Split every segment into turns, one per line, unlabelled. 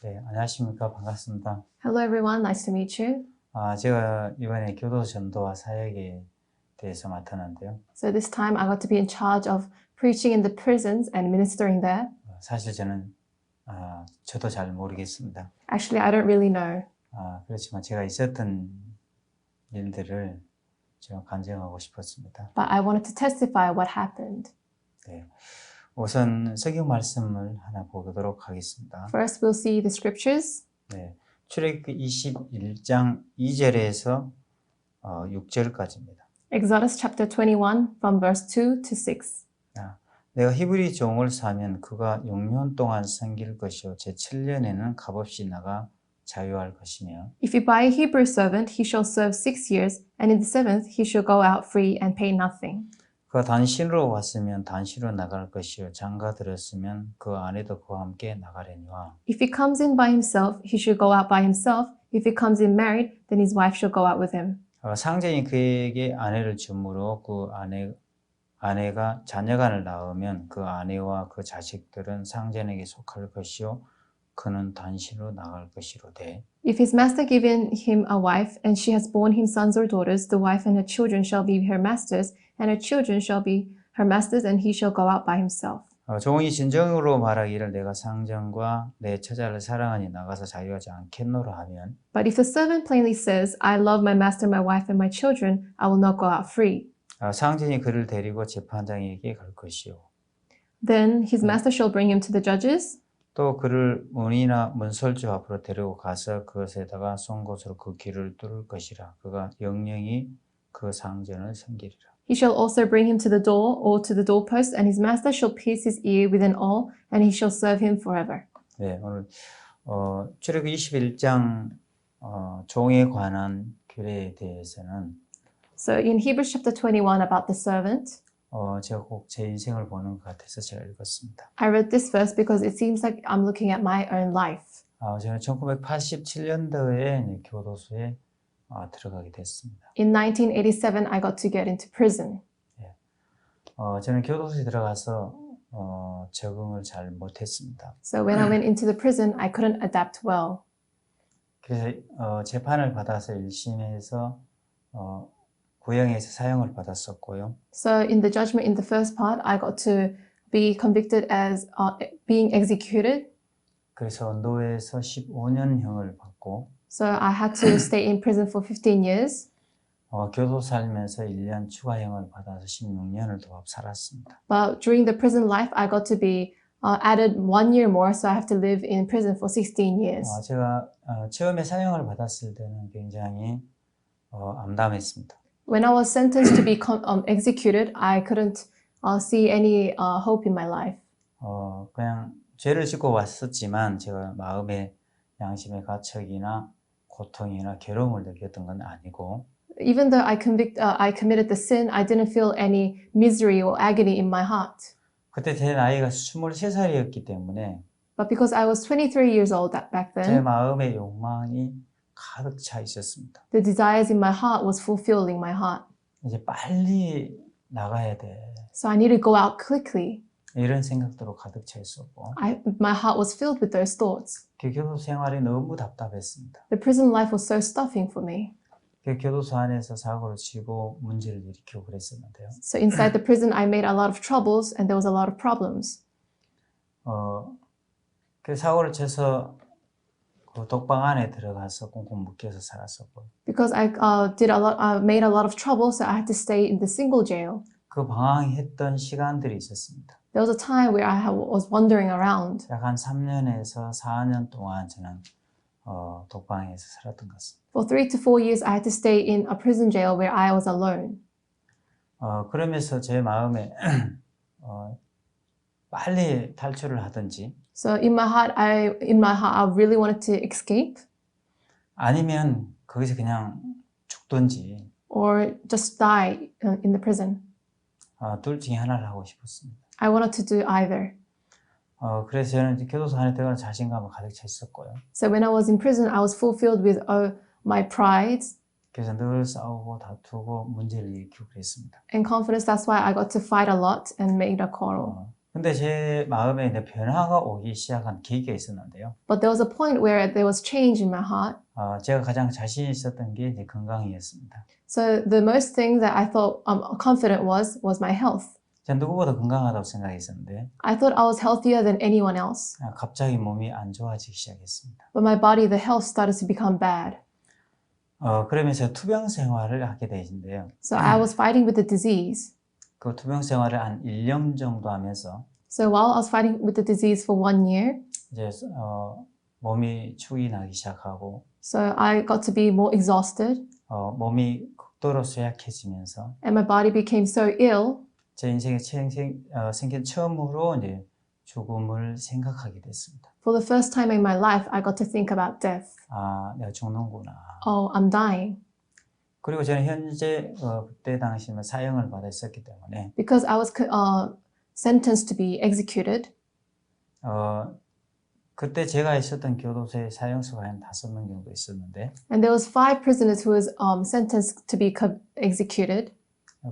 네, 안녕하십니까. 반갑습니다.
Hello everyone, nice to meet you.
제가 이번에 교도 전도와 사역에 대해서 맡았는데요.
So this time I got to be in charge of preaching in the prisons and ministering there.
사실 저는 저도 잘 모르겠습니다.
Actually, I don't really know,
그렇지만 제가 있었던 일들을 제가 간증하고 싶었습니다.
but I wanted to testify what happened.
네, 우선 성경 말씀을 하나 보도록 하겠습니다.
First, we'll see the scriptures.
네, 출애굽기 21장 2절에서 6절까지입니다.
Exodus chapter 21 from verse 2 to 6.
내가 히브리 종을 사면 그가 6년 동안 섬길 것이요 제 7년에는 값없이 나가 자유할 것이며
If you buy a Hebrew servant, he shall serve 6 years, and in the seventh he shall go out free and pay nothing.
그가 단신으로 왔으면 단신으로 나갈 것이요 장가 들었으면 그 아내도 그와 함께 나가려니와
If he comes in by himself, he shall go out by himself. If he comes in married, then his wife shall go out with him.
상전이 그에게 아내를 주므로 그 아내가 자녀간을 낳으면 그 아내와 그 자식들은 상전에게 속할 것이요 그는 단신으로 나갈 것이로되
If his master given him a wife, and she has borne him sons or daughters, the wife and her children shall be her masters, and her children shall be her masters, and he shall go out by himself.
종이 진정으로 말하기를 내가 상전과 내 처자를 사랑하니 나가서 자유하지 않겠노라 하면
But if the servant plainly says, I love my master, my wife, and my children, I will not go out free.
상전이 그를 데리고 재판장에게 갈 것이요
Then his master shall bring him to the judges,
또 그를 문이나 문설주 앞으로 데리고 가서 그것에다가 송곳으로 그 귀를 뚫을 것이라 그가 영영이 그 상전을 섬기리라.
he shall also bring him to the door or to the doorpost, and his master shall pierce his ear with an awl, and he shall serve him forever.
네, 오늘 출애굽기 21장 종에 관한 규례에 대해서는
So in Hebrews chapter 21 about the servant,
제가 꼭 제 인생을 보는 것 같아서 제가 읽었습니다.
I read this verse because it seems like I'm looking at my own life.
저는 1987년도에 교도소에 들어가게 됐습니다.
In 1987, I got to get into prison.
저는 교도소에 들어가서 적응을 잘 못했습니다.
So when I went into the prison, I couldn't adapt well.
그래서 재판을 받아서 1심에서 구형에서 사형을 받았었고요.
So in the judgment in the first part, I got to be convicted as being executed.
그래서 노예에서 15년형을 받고
So I had to stay in prison for 15 years.
교도 살면서 1년 추가형을 받아서 16년을 더 살았습니다.
But during the prison life, I got to be added 1 year more, so I have to live in prison for 16 years.
제가 처음에 사형을 받았을 때는 굉장히 암담했습니다.
When I was sentenced to be executed, I couldn't see any hope in my life.
그냥 죄를 짓고 왔었지만 제가 마음의 양심의 가책이나 고통이나 괴로움을 느꼈던 건 아니고
Even though I committed the sin, I didn't feel any misery or agony in my heart.
그때 제 나이가 23살이었기 때문에
But because I was 23 years old back
제
then,
마음의 욕망이 가득 차 있었습니다.
the desires in my heart was fulfilling my heart.
이제 빨리 나가야 돼.
So I needed to go out quickly.
이런 생각들로 가득 차 있었고
My heart was filled with those thoughts.
그 교도소 생활이 너무 답답했습니다.
The prison life was so stuffing for me.
그 교도소 안에서 사고를 치고 문제를 일으키고 그랬었는데요.
So inside the prison, I made a lot of troubles and there was a lot of problems.
그 사고를 쳐서 그 독방 안에 들어가서 꽁꽁 묶여서 살았었고
Because I made a lot of trouble, so I had to stay in the single jail.
그 방황했던 시간들이 있었습니다.
There was a time where I was wandering around.
약 한 3년에서 4년 동안 저는 독방에서 살았던 것 같습니다.
For 3 to 4 years, I had to stay in a prison jail where I was alone.
그러면서 제 마음에 빨리 탈출을 하든지
So in my heart, I really wanted to escape
아니면 거기서 그냥 죽든지
or just die in the prison.
둘 중에 하나를 하고 싶었습니다.
I wanted to do either.
그래서 저는 이제 교도소 안에 들어가는 자신감을 가득 차 있었고요.
So when I was in prison, I was fulfilled with my pride
그래서 늘 싸우고 다투고 문제를 일으키고 그랬습니다.
and confidence. That's why I got to fight a lot and make a quarrel.
근데 제 마음에 이제 변화가 오기 시작한 계기가 있었는데요.
But there was a point where there was change in my heart.
제가 가장 자신 있었던 게 이제 건강이었습니다.
So the most thing that I thought confident was my health.
제가 누구보다 건강하다고 생각했었는데
I thought I was healthier than anyone else.
갑자기 몸이 안 좋아지기 시작했습니다.
But my body, the health started to become bad.
그러면서 투병 생활을 하게 되신데요.
So I was fighting with the disease.
그 투병 생활을 한 1년 정도 하면서
So while I was fighting with the disease for 1 year,
이제 몸이 축이 나기 시작하고
so I got to be more exhausted
몸이 극도로 쇠약해지면서
and my body became so ill.
제 인생에 생긴 처음으로 이제 죽음을 생각하게 됐습니다.
For the first time in my life, I got to think about death.
내가 죽는구나.
Oh, I'm dying.
그리고 저는 현재 그때 당시면 사형을 받아 있었기 때문에
Because I was sentenced to be executed.
그때 제가 있었던 교도소에 사형수가 한 5명 정도 있었는데
And there was 5 prisoners who was sentenced to be executed.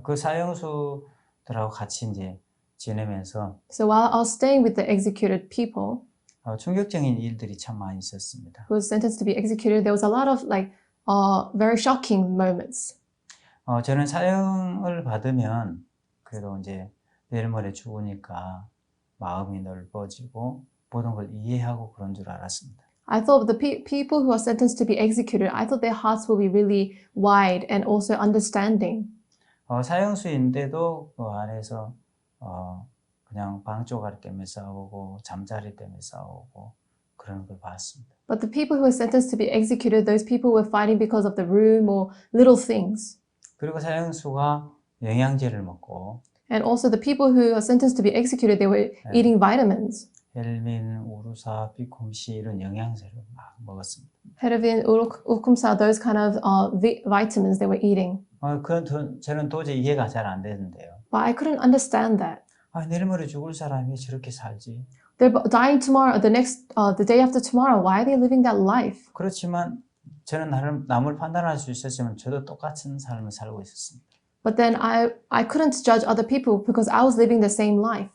그 사형수들하고 같이 이제 지내면서
So while I was staying with the executed people
충격적인 일들이 참 많이 있었습니다.
who was sentenced to be executed, there was a lot of very shocking moments.
저는 사형을 받으면 그래도 이제 내일 모레 죽으니까 마음이 넓어지고 모든 걸 이해하고 그런 줄 알았습니다.
I thought the people who are sentenced to be executed, I thought their hearts will be really wide and also understanding.
사형수인데도 그 안에서 그냥 방 쪼가리 때문에 싸우고 잠자리 때문에 싸우고 그런 걸 봤습니다.
But the people who were sentenced to be executed, those people were fighting because of the room or little things.
그리고 사형수가 영양제를 먹고
And also the people who are sentenced to be executed, they were eating vitamins.
헬민, 우루사, 비콤시 이런 영양제를 막 먹었습니다.
Hedavin, Ukumsa, those kind of vitamins they were eating.
저는 도저히 이해가 잘 안 되는데요.
But I couldn't understand that.
내일 모레 죽을 사람이 저렇게 살지.
They're dying tomorrow, the day after tomorrow. Why are they living that life?
그렇지만 저는 남을 판단할 수 있었지만 저도 똑같은 삶을 살고 있었습니다.
But then I couldn't judge other people because I was living the same life.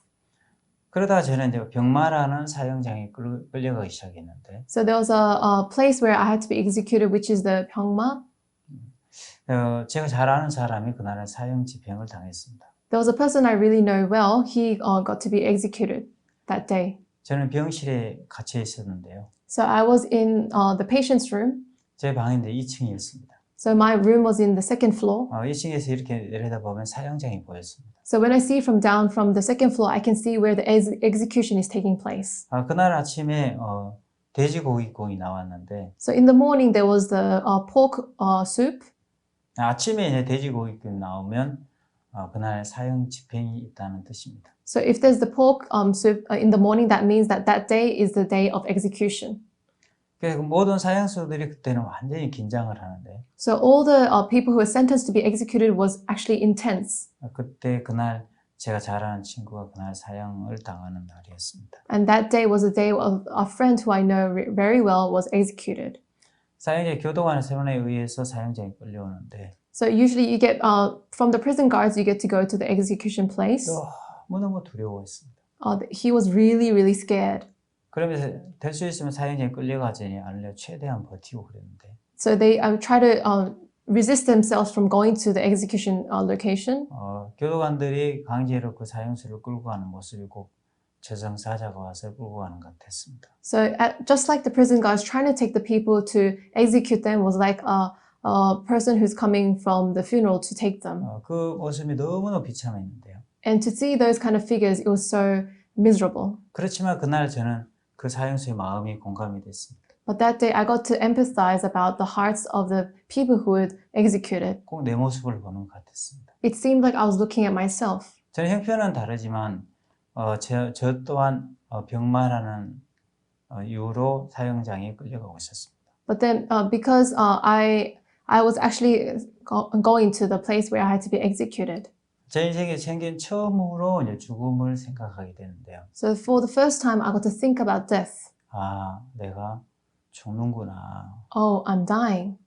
그러다가 저는 이제 병마라는 사형장에 끌려가기 시작했는데
So there was a place where I had to be executed, which is the Pyeongma.
제가 잘 아는 사람이 그날은 사형 집행을 당했습니다.
There was a person I really know well. He got to be executed that day.
저는 병실에 갇혀 있었는데요.
So I was in the patient's room.
제 방인데 2층이었습니다.
So my room was in the second floor.
2층에서 이렇게 내려다보면 사형장이 보였습니다.
So when I see down from the second floor, I can see where the execution is taking place.
그날 아침에 돼지고기국이 나왔는데
So in the morning there was the pork soup.
아침에 이제 돼지고기국이 나오면 그날 사형 집행이 있다는 뜻입니다.
So if there's the pork soup in the morning, that means that day is the day of execution.
그래서 모든 사형수들이 그때는 완전히 긴장을 하는데
So all the people who were sentenced to be executed was actually intense.
그날 제가 잘 아는 친구가 그날 사형을 당하는 날이었습니다.
And that day was the day of a friend who I know very well was executed.
사형제 교도관의 세번에 의해서 사형장에 끌려오는데
So usually you get from the prison guards, you get to go to the execution place.
너무너무 두려워했습니다.
He was really, really scared.
그러면서 될 수 있으면 사형장에 끌려가지 않으려 최대한 버티고 그랬는데
So they try to resist themselves from going to the execution location.
교도관들이 강제로 그 사형수를 끌고 가는 모습이 꼭 저승사자가 와서 끌고 가는 것 같았습니다.
So just like the prison guards trying to take the people to execute them was like a person who's coming from the funeral to take them.
그 모습이 너무너무 비참했는데요.
And to see those kind of figures, it was so miserable.
그렇지만 그날 저는 그 사형수의 마음이 공감이 됐습니다.
But that day I got to empathize about the hearts of the people who were executed.
꼭 내 모습을 보는 것 같았습니다.
It seemed like I was looking at myself.
저는 형편은 다르지만 저 또한 병마라는 이유로 사형장에 끌려가고 있었습니다.
But then because I was actually going to the place where I had to be executed.
제 인생에 생긴 처음으로 이제 죽음을 생각하게 되는데요.
So for the first time, I got to think about death.
내가 죽는구나.
Oh, I'm dying.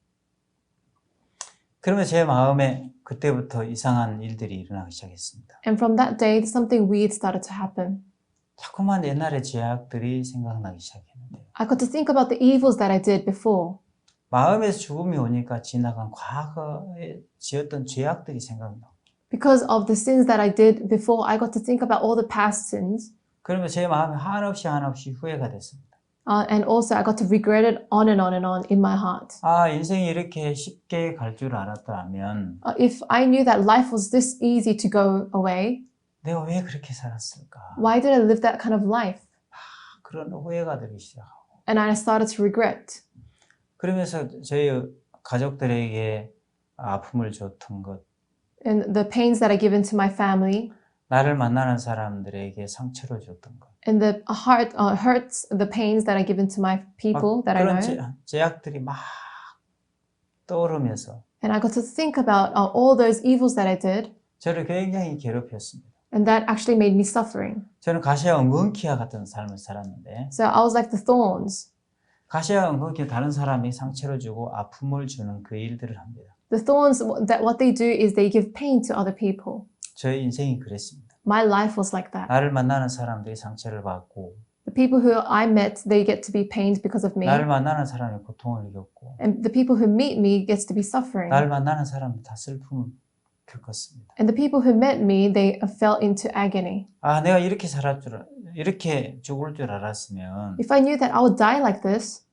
그러면 제 마음에 그때부터 이상한 일들이 일어나기 시작했습니다.
And from that day, something weird started to happen.
자꾸만 옛날의 죄악들이 생각나기 시작했는데요.
I got to think about the evils that I did before.
마음에서 죽음이 오니까 지나간 과거에 지었던 죄악들이 생각나고
Because of the sins that I did before, I got to think about all the past sins.
그러면 제 마음에 한없이 후회가 됐습니다.
And also, I got to regret it on and on and on in my heart.
아, 인생이 이렇게 쉽게 갈 줄 알았다면
If I knew that life was this easy to go away,
내가 왜 그렇게 살았을까?
why did I live that kind of life?
그런 후회가 들기 시작하고
And I started to regret.
그러면서 저희 가족들에게 아픔을 줬던 것,
And the pains that I given to my family,
나를 만나는 사람들에게 상처를 줬던 것,
and the heart hurts, the pains that I given to my people that I
그런
know.
죄악들이 막 떠오르면서
And I got to think about all those evils that I did,
저를 굉장히 괴롭혔습니다.
and that actually made me suffering.
저는 가시와 엉겅퀴와 같은 삶을 살았는데
So I was like the thorns.
가시와 엉겅퀴 다른 사람이 상처를 주고 아픔을 주는 그 일들을 합니다.
The thorns, that what they do is they give pain to other people.
저의 인생이 그랬습니다.
My life was like that.
나를 만나는 사람들이 상처를 받고
The people who I met, they get to be pained because of me.
나를 만나는 사람이 고통을 겪고
And the people who meet me gets to be suffering.
나를 만나는 사람이 다 슬픔을 겪었습니다.
And the people who met me, they fell into agony.
아, 내가 이렇게 이렇게 죽을 줄 알았으면
If I knew that I would die like this,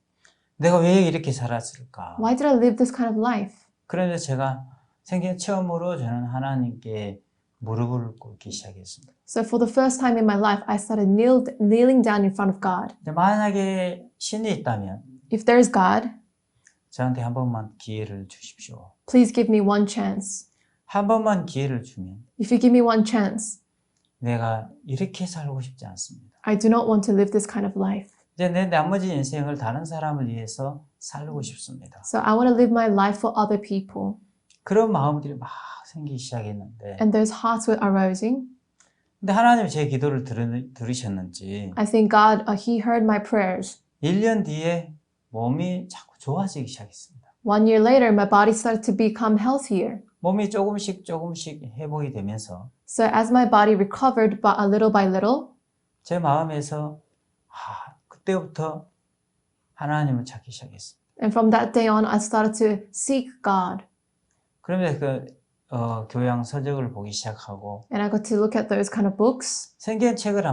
내가 왜 이렇게 살았을까?
why did I live this kind of life?
그래서 제가 생전 처음으로 저는 하나님께 무릎을 꿇기 시작했습니다.
So for the first time in my life, I started kneeling down in front of God.
근데 만약에 신이 있다면
If there is God,
저한테 한 번만 기회를 주십시오.
please give me one chance.
한 번만 기회를 주면
If you give me one chance,
내가 이렇게 살고 싶지 않습니다.
I do not want to live this kind of life.
이제 내 나머지 인생을 다른 사람을 위해서 살고 싶습니다.
So I want to live my life for other people.
그런 마음들이 막 생기기 시작했는데
And those hearts were arising.
근데 하나님이 제 기도를 들으셨는지
I think God, He heard my prayers.
1년 뒤에 몸이 자꾸 좋아지기 시작했습니다.
1 year later, my body started to become healthier.
몸이 조금씩 회복이 되면서
So as my body recovered by little,
제 마음에서 그때부터 하나님을 찾기 시작했습니다.
and from that day on, I started to seek God.
그러면서 교양 서적을 보기 시작하고
And I got to look at those kind of books.
성경책을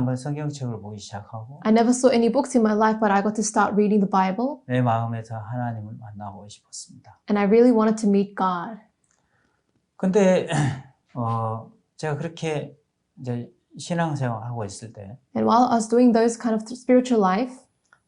보기 시작하고
I never saw any books in my life, but I got to start reading the Bible.
내 마음에서 하나님을 만나고 싶었습니다.
And I really wanted to meet God.
근데 제가 그렇게 이제 신앙생활 하고 있을 때
And while I was doing those kind of spiritual life,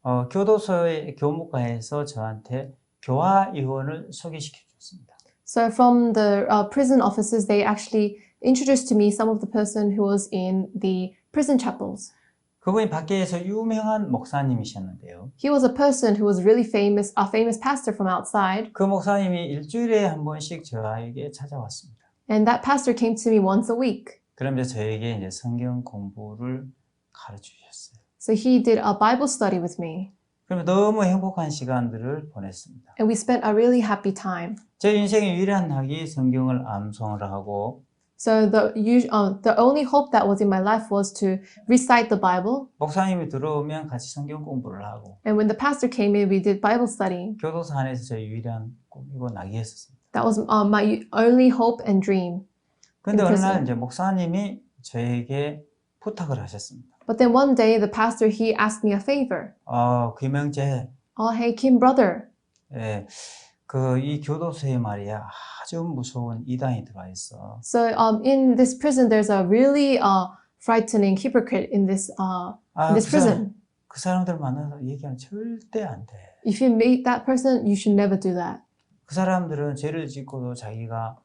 교도소의 교무과에서 저한테 교화위원을 소개시켜 줬습니다.
so from the prison officers, they actually introduced to me some of the person who was in the prison chapels.
그분이 밖에서 유명한 목사님이셨는데요.
He was a person who was really famous, a famous pastor from outside.
그 목사님이 일주일에 한 번씩 저에게 찾아왔습니다.
And that pastor came to me once a week.
그러면서 저에게 이제 성경 공부를 가르쳐 주셨어요.
So he did a Bible study with me.
그러면 너무 행복한 시간들을 보냈습니다.
And we spent a really happy time.
제 인생의 유일한 낙이 성경을 암송을 하고
So the only hope that was in my life was to recite the Bible.
목사님이 들어오면 같이 성경 공부를 하고
And when the pastor came in, we did Bible study.
교도소 안에서 제 유일한 꿈이고 낙이었습니다.
That was my only hope and dream.
그런데 어느 날
prison.
이제 목사님이 저에게 부탁을 하셨습니다.
But then one day, the pastor, he asked me a favor.
김영재,
Oh, hey, Kim, brother.
예, 이 교도소에 말이야 아주 무서운 이단이 들어와 있어.
So in this prison, there's a really frightening hypocrite in this prison.
그 사람들 만나서 얘기하면 절대 안 돼.
If you meet that person, you should never do that.
그 사람들은 죄를 짓고도 자기가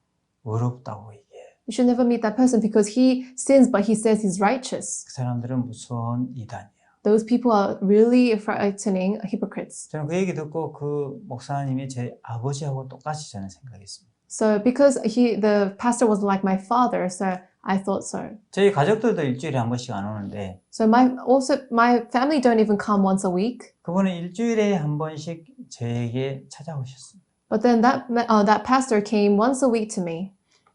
의롭다고 얘기해.
You should never meet that person because he sins, but he says he's righteous.
그 사람들은 무서운 이단이야.
Those people are really frightening hypocrites.
저는 그 얘기 듣고 그 목사님이 제 아버지하고 똑같이 저는 생각했습니다.
So because the pastor was like my father, so I thought so.
저희 가족들도 일주일에 한 번씩 안 오는데
So my family don't even come once a week.
그분은 일주일에 한 번씩 저에게 찾아오셨습니다.
But then that pastor came once a week to me.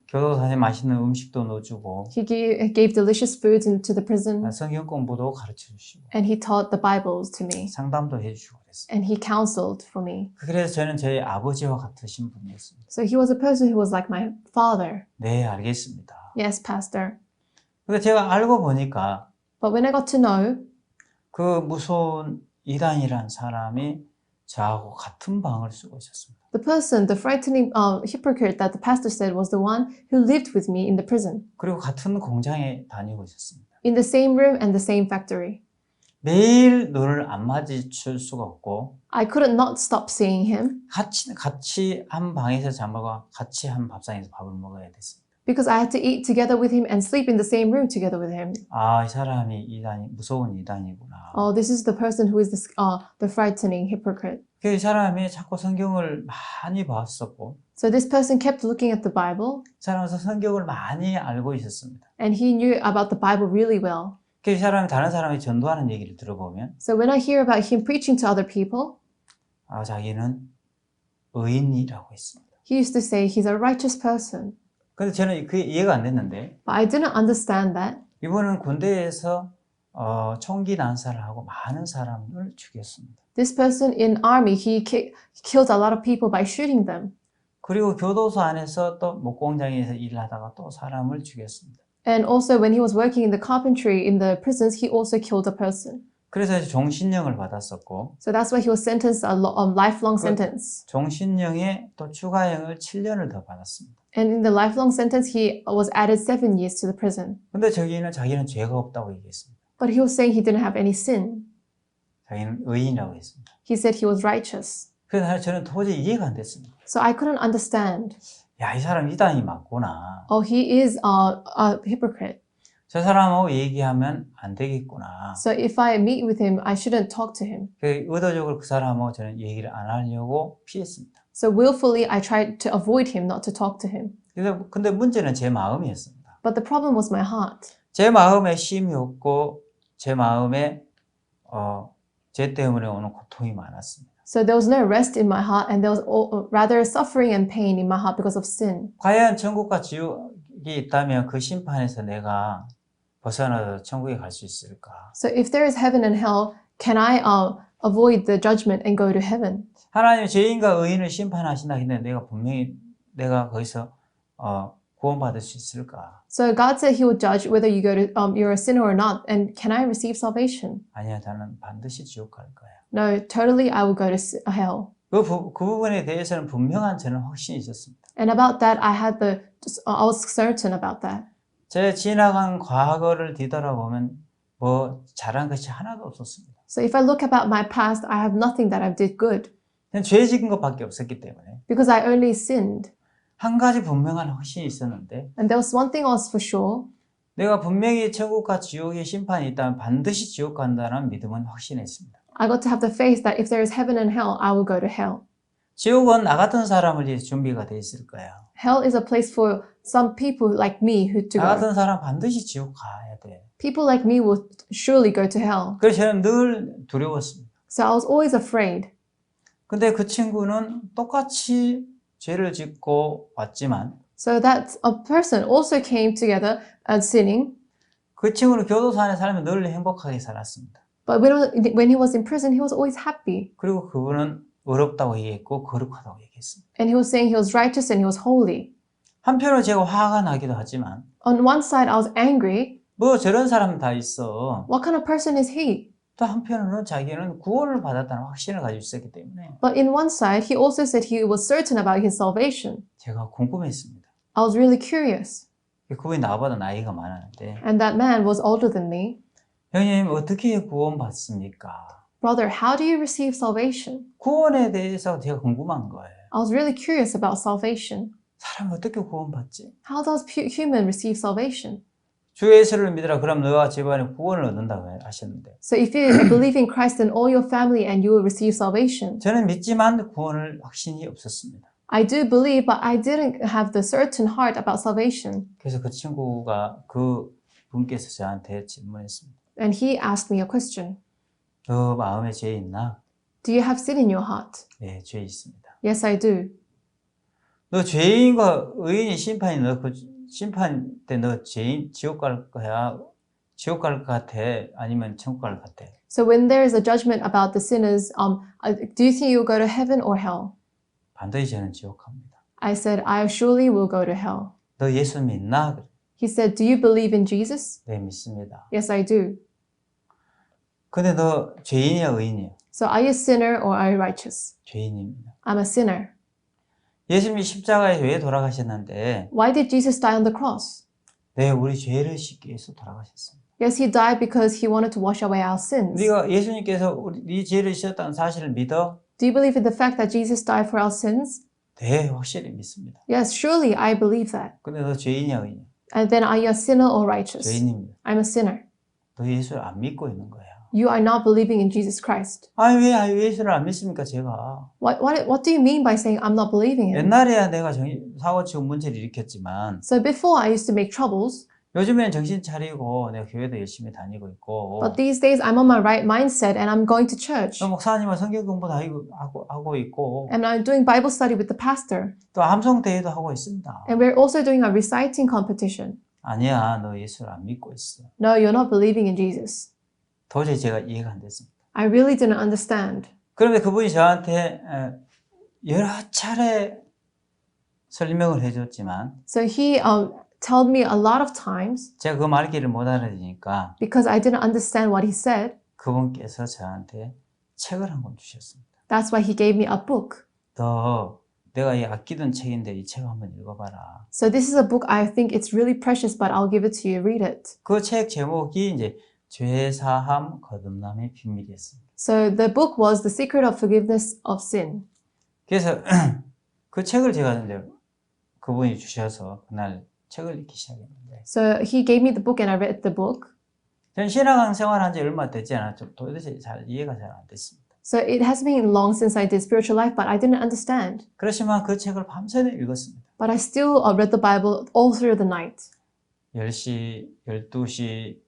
교도소에 맛있는 음식도 넣어주고
He gave delicious foods into the prison,
성경 공부도 가르쳐주시고
and he taught the Bibles to me,
상담도 해주시고 그랬어요.
and he counseled for me.
그래서 저는 저희 아버지와 같으신 분이었습니다.
So he was a person who was like my father.
네, 알겠습니다.
Yes, pastor.
근데 제가 알고 보니까
But when I got to know,
그 무서운 이단이란 사람이 저하고 같은 방을 쓰고 있었습니다.
the person, the frightening hypocrite that the pastor said was the one who lived with me in the prison,
그리고 같은 공장에 다니고 있었습니다.
in the same room and the same factory.
매일 눈을 안 마주칠 수가 없고
I couldn't not stop seeing him
같이 한 방에서 잠들고 같이 한 밥상에서 밥을 먹어야 됐습니다.
because I had to eat together with him and sleep in the same room together with him.
아, 이 사람이 무서운 이단이구나.
Oh, this is the person who is the frightening hypocrite.
그 사람이 자꾸 성경을 많이 봤었고
So this person kept looking at the Bible,
이 사람은 성경을 많이 알고 있었습니다.
and he knew about the Bible really well.
그 사람이 다른 사람이 전도하는 얘기를 들어보면
So when I hear about him preaching to other people,
아, 자기는 의인이라고 했습니다.
he used to say he's a righteous person.
근데 저는 그게 이해가 안 됐는데
But I didn't understand that.
이분은 군대에서 총기 난사를 하고 많은 사람을 죽였습니다.
This person in army, he killed a lot of people by shooting them.
그리고 교도소 안에서 또 목공장에서 일을 하다가 또 사람을 죽였습니다.
And also when he was working in the carpentry in the prisons, he also killed a person.
그래서 종신형을 받았었고
So that's why he was sentenced a lifelong sentence.
종신형에 또 추가형을 7년을 더 받았습니다.
And in the lifelong sentence, he was added 7 years to the prison.
근데 자기는 죄가 없다고 얘기했습니다.
But he was saying he didn't have any sin.
자기는 의인이라고 했습니다.
He said he was righteous.
그래서 저는 도저히 이해가 안 됐습니다.
So I couldn't understand.
야, 이 사람 이단이 맞구나.
Oh, he is a hypocrite.
저 사람하고 얘기하면 안 되겠구나.
So if I meet with him, I shouldn't talk to him.
의도적으로 그 사람하고 저는 얘기를 안 하려고 피했습니다.
So willfully, I tried to avoid him, not to talk to him.
근데 문제는 제 마음이었습니다.
But the problem was my heart.
제 마음에 쉼이 없고 제 마음에 죄 때문에 오는 고통이 많았습니다.
So there was no rest in my heart, and there was rather suffering and pain in my heart because of sin.
과연 천국과 지옥이 있다면 그 심판에서 내가 벗어나서 천국에 갈 수 있을까?
So if there is heaven and hell, can I avoid the judgment and go to heaven?
하나님 죄인과 의인을 심판하신다 했는데 내가 거기서 구원받을 수 있을까?
So God said He will judge whether you go to you're a sinner or not, and can I receive salvation?
아니야, 나는 반드시 지옥 갈 거야.
No, totally, I will go to hell.
그 부분에 대해서는 분명한 저는 확신이 있었습니다.
And about that, I was certain about that.
제 지나간 과거를 뒤돌아보면 뭐 잘한 것이 하나도 없었습니다.
So if I look about my past, I have nothing that I did good
그냥 죄 지은 것밖에 없었기 때문에
because I only sinned.
한 가지 분명한 확신이 있었는데
And there was one thing else for sure.
내가 분명히 천국과 지옥의 심판이 있다면 반드시 지옥 간다는 믿음은 확신했습니다.
I got to have the faith that if there is heaven and hell, I will go to hell.
지옥은 나 같은 사람을 위해 준비가 되어 있을 거야.
Hell is a place for some people like me who to
나
go.
같은 사람 반드시 지옥 가야 돼.
People like me will surely go to hell.
그래서 저는 늘 두려웠습니다.
So I was always afraid.
근데 그 친구는 똑같이 죄를 짓고 왔지만
So that a person also came together sinning.
그 친구는 교도소 안에 살면 늘 행복하게 살았습니다.
But when he was in prison, he was always happy.
그리고 그분은 의롭다고 얘기했고 거룩하다고 얘기했습니다.
And he was saying he was righteous and he was holy.
한편으로 제가 화가 나기도 하지만
On one side, I was angry.
뭐 저런 사람 다 있어.
What kind of person is he?
또 한편으로는 자기는 구원을 받았다는 확신을 가지고 있었기 때문에
But in one side, he also said he was certain about his salvation.
제가 궁금했습니다.
I was really curious.
그분이 나보다 나이가 많았는데
And that man was older than me.
형님 어떻게 구원받습니까?
Brother, how do you receive salvation?
구원에 대해서 제가 궁금한 거예요.
I was really curious about salvation.
사람이 어떻게 구원받지?
How does human receive salvation?
주 예수를 믿으라 그럼 너와 집안에 구원을 얻는다고 하셨는데
So if you believe in Christ, then all your family and you will receive salvation.
저는 믿지만 구원을 확신이 없었습니다.
I do believe, but I didn't have the certain heart about salvation.
그래서 그 친구가 그 분께서 저한테 질문했습니다.
And he asked me a question.
너 마음에 죄 있나?
Do you have sin in your heart?
네, 죄 있습니다.
Yes, I do.
너 죄인과 의인이 심판이 너 그 심판 때 너 죄인 지옥 갈 거야? 지옥 갈 것 같아? 아니면 천국 갈 것 같아?
So when there is a judgment about the sinners, do you think you'll go to heaven or hell?
반드시 저는 지옥 갑니다.
I said, I surely will go to hell.
너 예수 믿나?
He said, do you believe in Jesus?
네, 믿습니다.
Yes, I do.
근데 너 죄인이야, 의인이야?
So are you a sinner or are you righteous?
죄인입니다.
I'm a sinner.
예수님이 십자가에 왜 돌아가셨는데?
Why did Jesus die on the cross?
네, 우리 죄를 씻기 위해서 돌아가셨습니다.
Yes, he died because he wanted to wash away our sins.
우리가 예수님께서 네 죄를 씻었다는 사실을 믿어?
Do you believe in the fact that Jesus died for our sins?
네, 확실히 믿습니다.
Yes, surely I believe that.
근데 너 죄인이야, 의인이야?
And then are you a sinner or righteous?
죄인입니다.
I'm a sinner.
너 예수를 안 믿고 있는 거야.
You are not believing in Jesus Christ.
아니 왜 예수를 안 믿습니까, 제가?
What do you mean by saying I'm not believing him?
옛날에야 내가 사고치고 문제를 일으켰지만
So before I used to make troubles,
요즘엔 정신 차리고 내가 교회도 열심히 다니고 있고
but these days I'm on my right mindset and I'm going to church.
또 목사님은 성경 공부도 하고 있고
And I'm doing Bible study with the pastor.
또 함성 대회도 하고 있습니다.
And we're also doing a reciting competition.
아니야, 너 예수를 안 믿고 있어.
No, you're not believing in Jesus.
도저히 제가 이해가 안 됐습니다.
I really didn't understand.
그런데 그분이 저한테 여러 차례 설명을 해줬지만
So he told me a lot of times,
제가 그 말귀를 못 알아들으니까
because I didn't understand what he said,
그분께서 저한테 책을 한 권 주셨습니다.
that's why he gave me a book.
너 내가 이 아끼던 책인데 이 책 한번 읽어봐라.
So this is a book I think it's really precious, but I'll give it to you. Read it.
그 책 제목이 이제 죄사함 거듭남의 비밀이었습니다.
So the book was The Secret of Forgiveness of Sin.
그래서 그 책을 제가 이제 그분이 주셔서 그날 책을 읽기 시작했는데
So he gave me the book and I read the book.
전 신앙 생활한 지 얼마 되지 않았죠. 도대체 잘 이해가 잘 안 됐습니다.
So it has been long since I did spiritual life, but I didn't understand.
그렇지만 그 책을 밤새내 읽었습니다.
But I still read the Bible all through the night.
10시, 12시,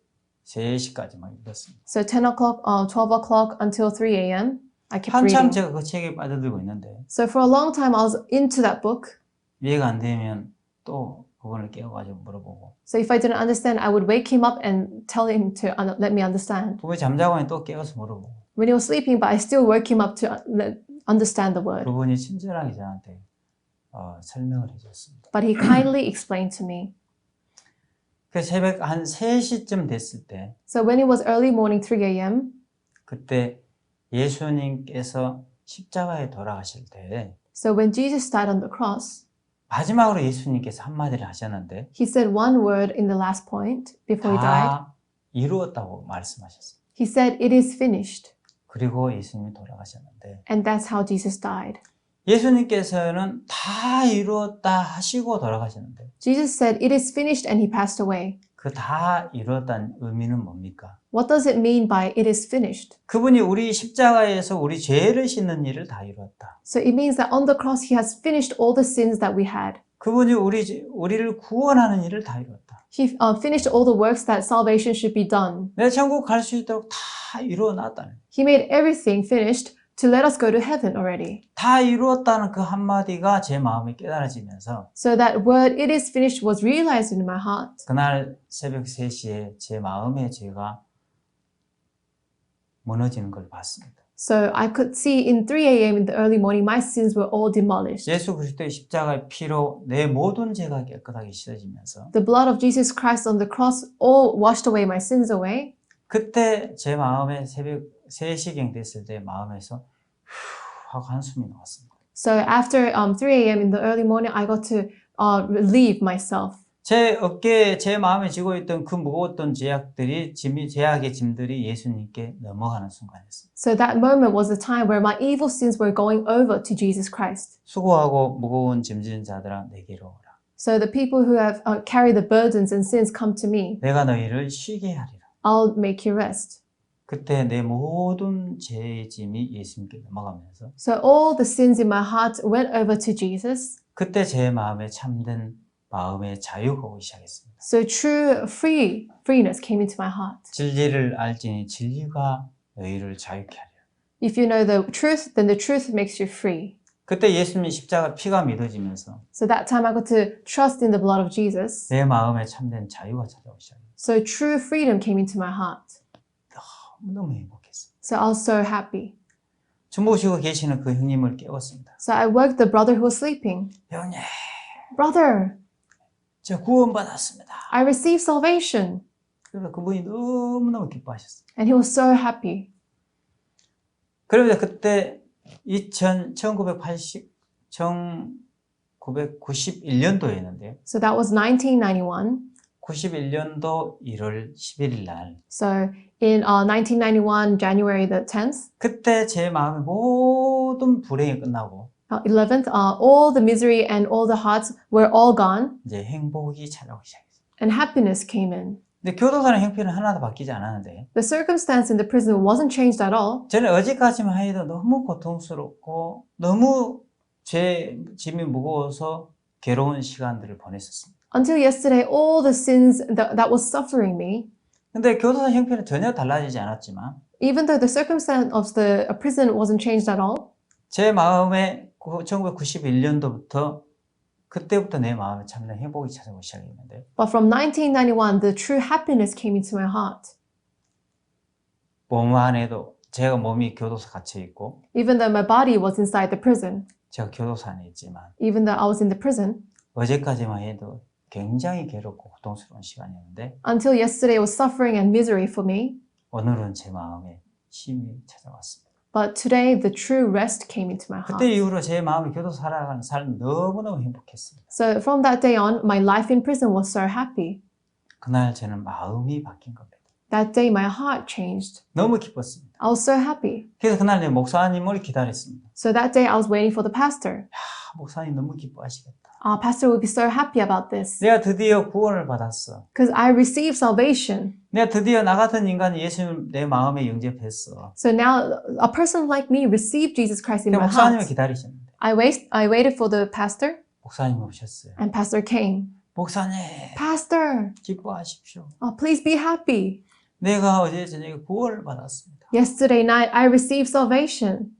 3시까지 막 읽었습니다.
So 10 o'clock, 12 o'clock until 3 a.m. I kept
한참
reading.
제가 그 책에 빠져들고 있는데
So for a long time I was into that book.
이해가 안 되면 또 그분을 깨워가지고 물어보고
So if I didn't understand, I would wake him up and tell him to let me understand.
그분이 잠자고 하면 또 깨워서 물어보고
When he was sleeping, but I still woke him up to understand the word.
그분이 친절하게 저한테 설명을 해줬습니다.
But he kindly explained to me.
그 새벽 한 3시쯤 됐을 때
So when it was early morning, 3 a.m.,
그때 예수님께서 십자가에 돌아가실 때
so when Jesus died on the cross,
마지막으로 예수님께서 한마디를 하셨는데
he said one word in the last point before he died.
다 이루었다고 말씀하셨어요.
He said, "It is finished."
그리고 예수님이 돌아가셨는데
And that's how Jesus died.
예수님께서는 다 이루었다 하시고 돌아가셨는데
Jesus said, "It is finished," and he passed away.
그 다 이루었다는 의미는 뭡니까?
What does it mean by "it is finished"?
그분이 우리 십자가에서 우리 죄를 씻는 일을 다 이루었다.
So it means that on the cross he has finished all the sins that we had.
그분이 우리를 구원하는 일을 다 이루었다.
He finished all the works that salvation should be done.
내 천국 갈 수 있도록 다 이루어놨다는.
He made everything finished to let us go to heaven already.
다 이루었다는 그 한마디가 제 마음에 깨달아지면서
So that word "it is finished" was realized in my heart.
그날 새벽 3시에 제 마음에 죄가 무너지는 걸 봤습니다.
So I could see in 3 a.m. in the early morning, my sins were all demolished.
예수 그리스도의 십자가의 피로 내 모든 죄가 깨끗하게 씻어지면서
The blood of Jesus Christ on the cross all washed away my sins away.
그때 제 마음에 새벽 3시경 됐을 때 마음에서 후 하고 한숨이 나왔습니다.
So after 3 a.m. in the early morning, I got to relieve myself.
제 어깨에 제 마음에 지고 있던 그 무거웠던 죄악의 짐들이 예수님께 넘어가는 순간이었습니다.
So that moment was the time where my evil sins were going over to Jesus Christ.
수고하고 무거운 짐진 자들아 내게로 오라.
So the people who have carried the burdens and sins come to me.
내가 너희를 쉬게 하리라.
I'll make you rest.
그때 내 모든 죄의 짐이 예수님께 넘어가면서
So all the sins in my heart went over to Jesus.
그때 제 마음에 참된 마음의 자유가 오기 시작했습니다.
So true freeness came into my heart.
진리를 알지니 진리가 너희를 자유케 하리라.
If you know the truth, then the truth makes you free.
그때 예수님의 십자가 피가 믿어지면서
So that time I got to trust in the blood of Jesus.
내 마음에 참된 자유가 찾아오기 시작했어요.
So true freedom came into my heart.
너무 행복했어요.
So I was so happy.
주무시고 계시는 그 형님을 깨웠습니다.
So I woke the brother who was sleeping.
형님,
Brother,
저 구원받았습니다.
I received salvation.
그래서 그분이 너무너무 기뻐하셨어요.
And he was so happy.
그러면서 그때 1991년도였는데요.
So that was 1991.
91년도 1월 11일 날
So in 1991, January the 10th,
그때 제 마음의 모든 불행이 끝나고
11th, all the misery and all the hearts were all gone
이제 행복이 찾아오기 시작했어요.
and happiness came in.
근데 교도소는 형편은 하나도 바뀌지 않았는데
The circumstance in the prison wasn't changed at all.
저는 어제까지만 해도 너무 고통스럽고 너무 제 짐이 무거워서 괴로운 시간들을 보냈었습니다.
Until yesterday, all the sins that was suffering me,
근데 교도소 형편은 전혀 달라지지 않았지만
even though the circumstance of the prison wasn't changed at all,
제 마음에 1991년도부터 그때부터 내 마음에 참된 행복이 찾아오기 시작했는데
but from 1991, the true happiness came into my heart.
몸 안에도 제가 몸이 교도소 갇혀 있고
Even though my body was inside the prison,
제가 교도소 안에 있지만
even though I was in the prison,
어제까지만 해도 굉장히 괴롭고 고통스러운 시간이었는데
until yesterday was suffering and misery for me,
오늘은 제 마음에 쉼이 찾아왔습니다.
but today the true rest came into my
그때
heart.
이후로 제 마음이 교도소 살아가는 삶이 너무너무 행복했습니다.
So from that day on, my life in prison was so happy.
그날 저는 마음이 바뀐 겁니다.
That day, my heart changed.
너무 기뻤습니다.
I was so happy.
그래서 그날 내 목사님을 기다렸습니다.
So that day, I was waiting for the pastor.
목사님 너무 기뻐하시겠다.
Our pastor will be so happy about this
내가 드디어 구원을 받았어.
because I received salvation.
내가 드디어 나 같은 인간이 예수님을 내 마음에 영접했어.
So now a person like me received Jesus Christ in
근데
my
목사님을
heart.
기다리셨는데
I waited for the pastor
목사님 오셨어요.
and pastor came.
목사님
Pastor,
기뻐하십시오.
please be happy.
내가 어제 저녁에 구원을 받았습니다.
Yesterday night, I received salvation.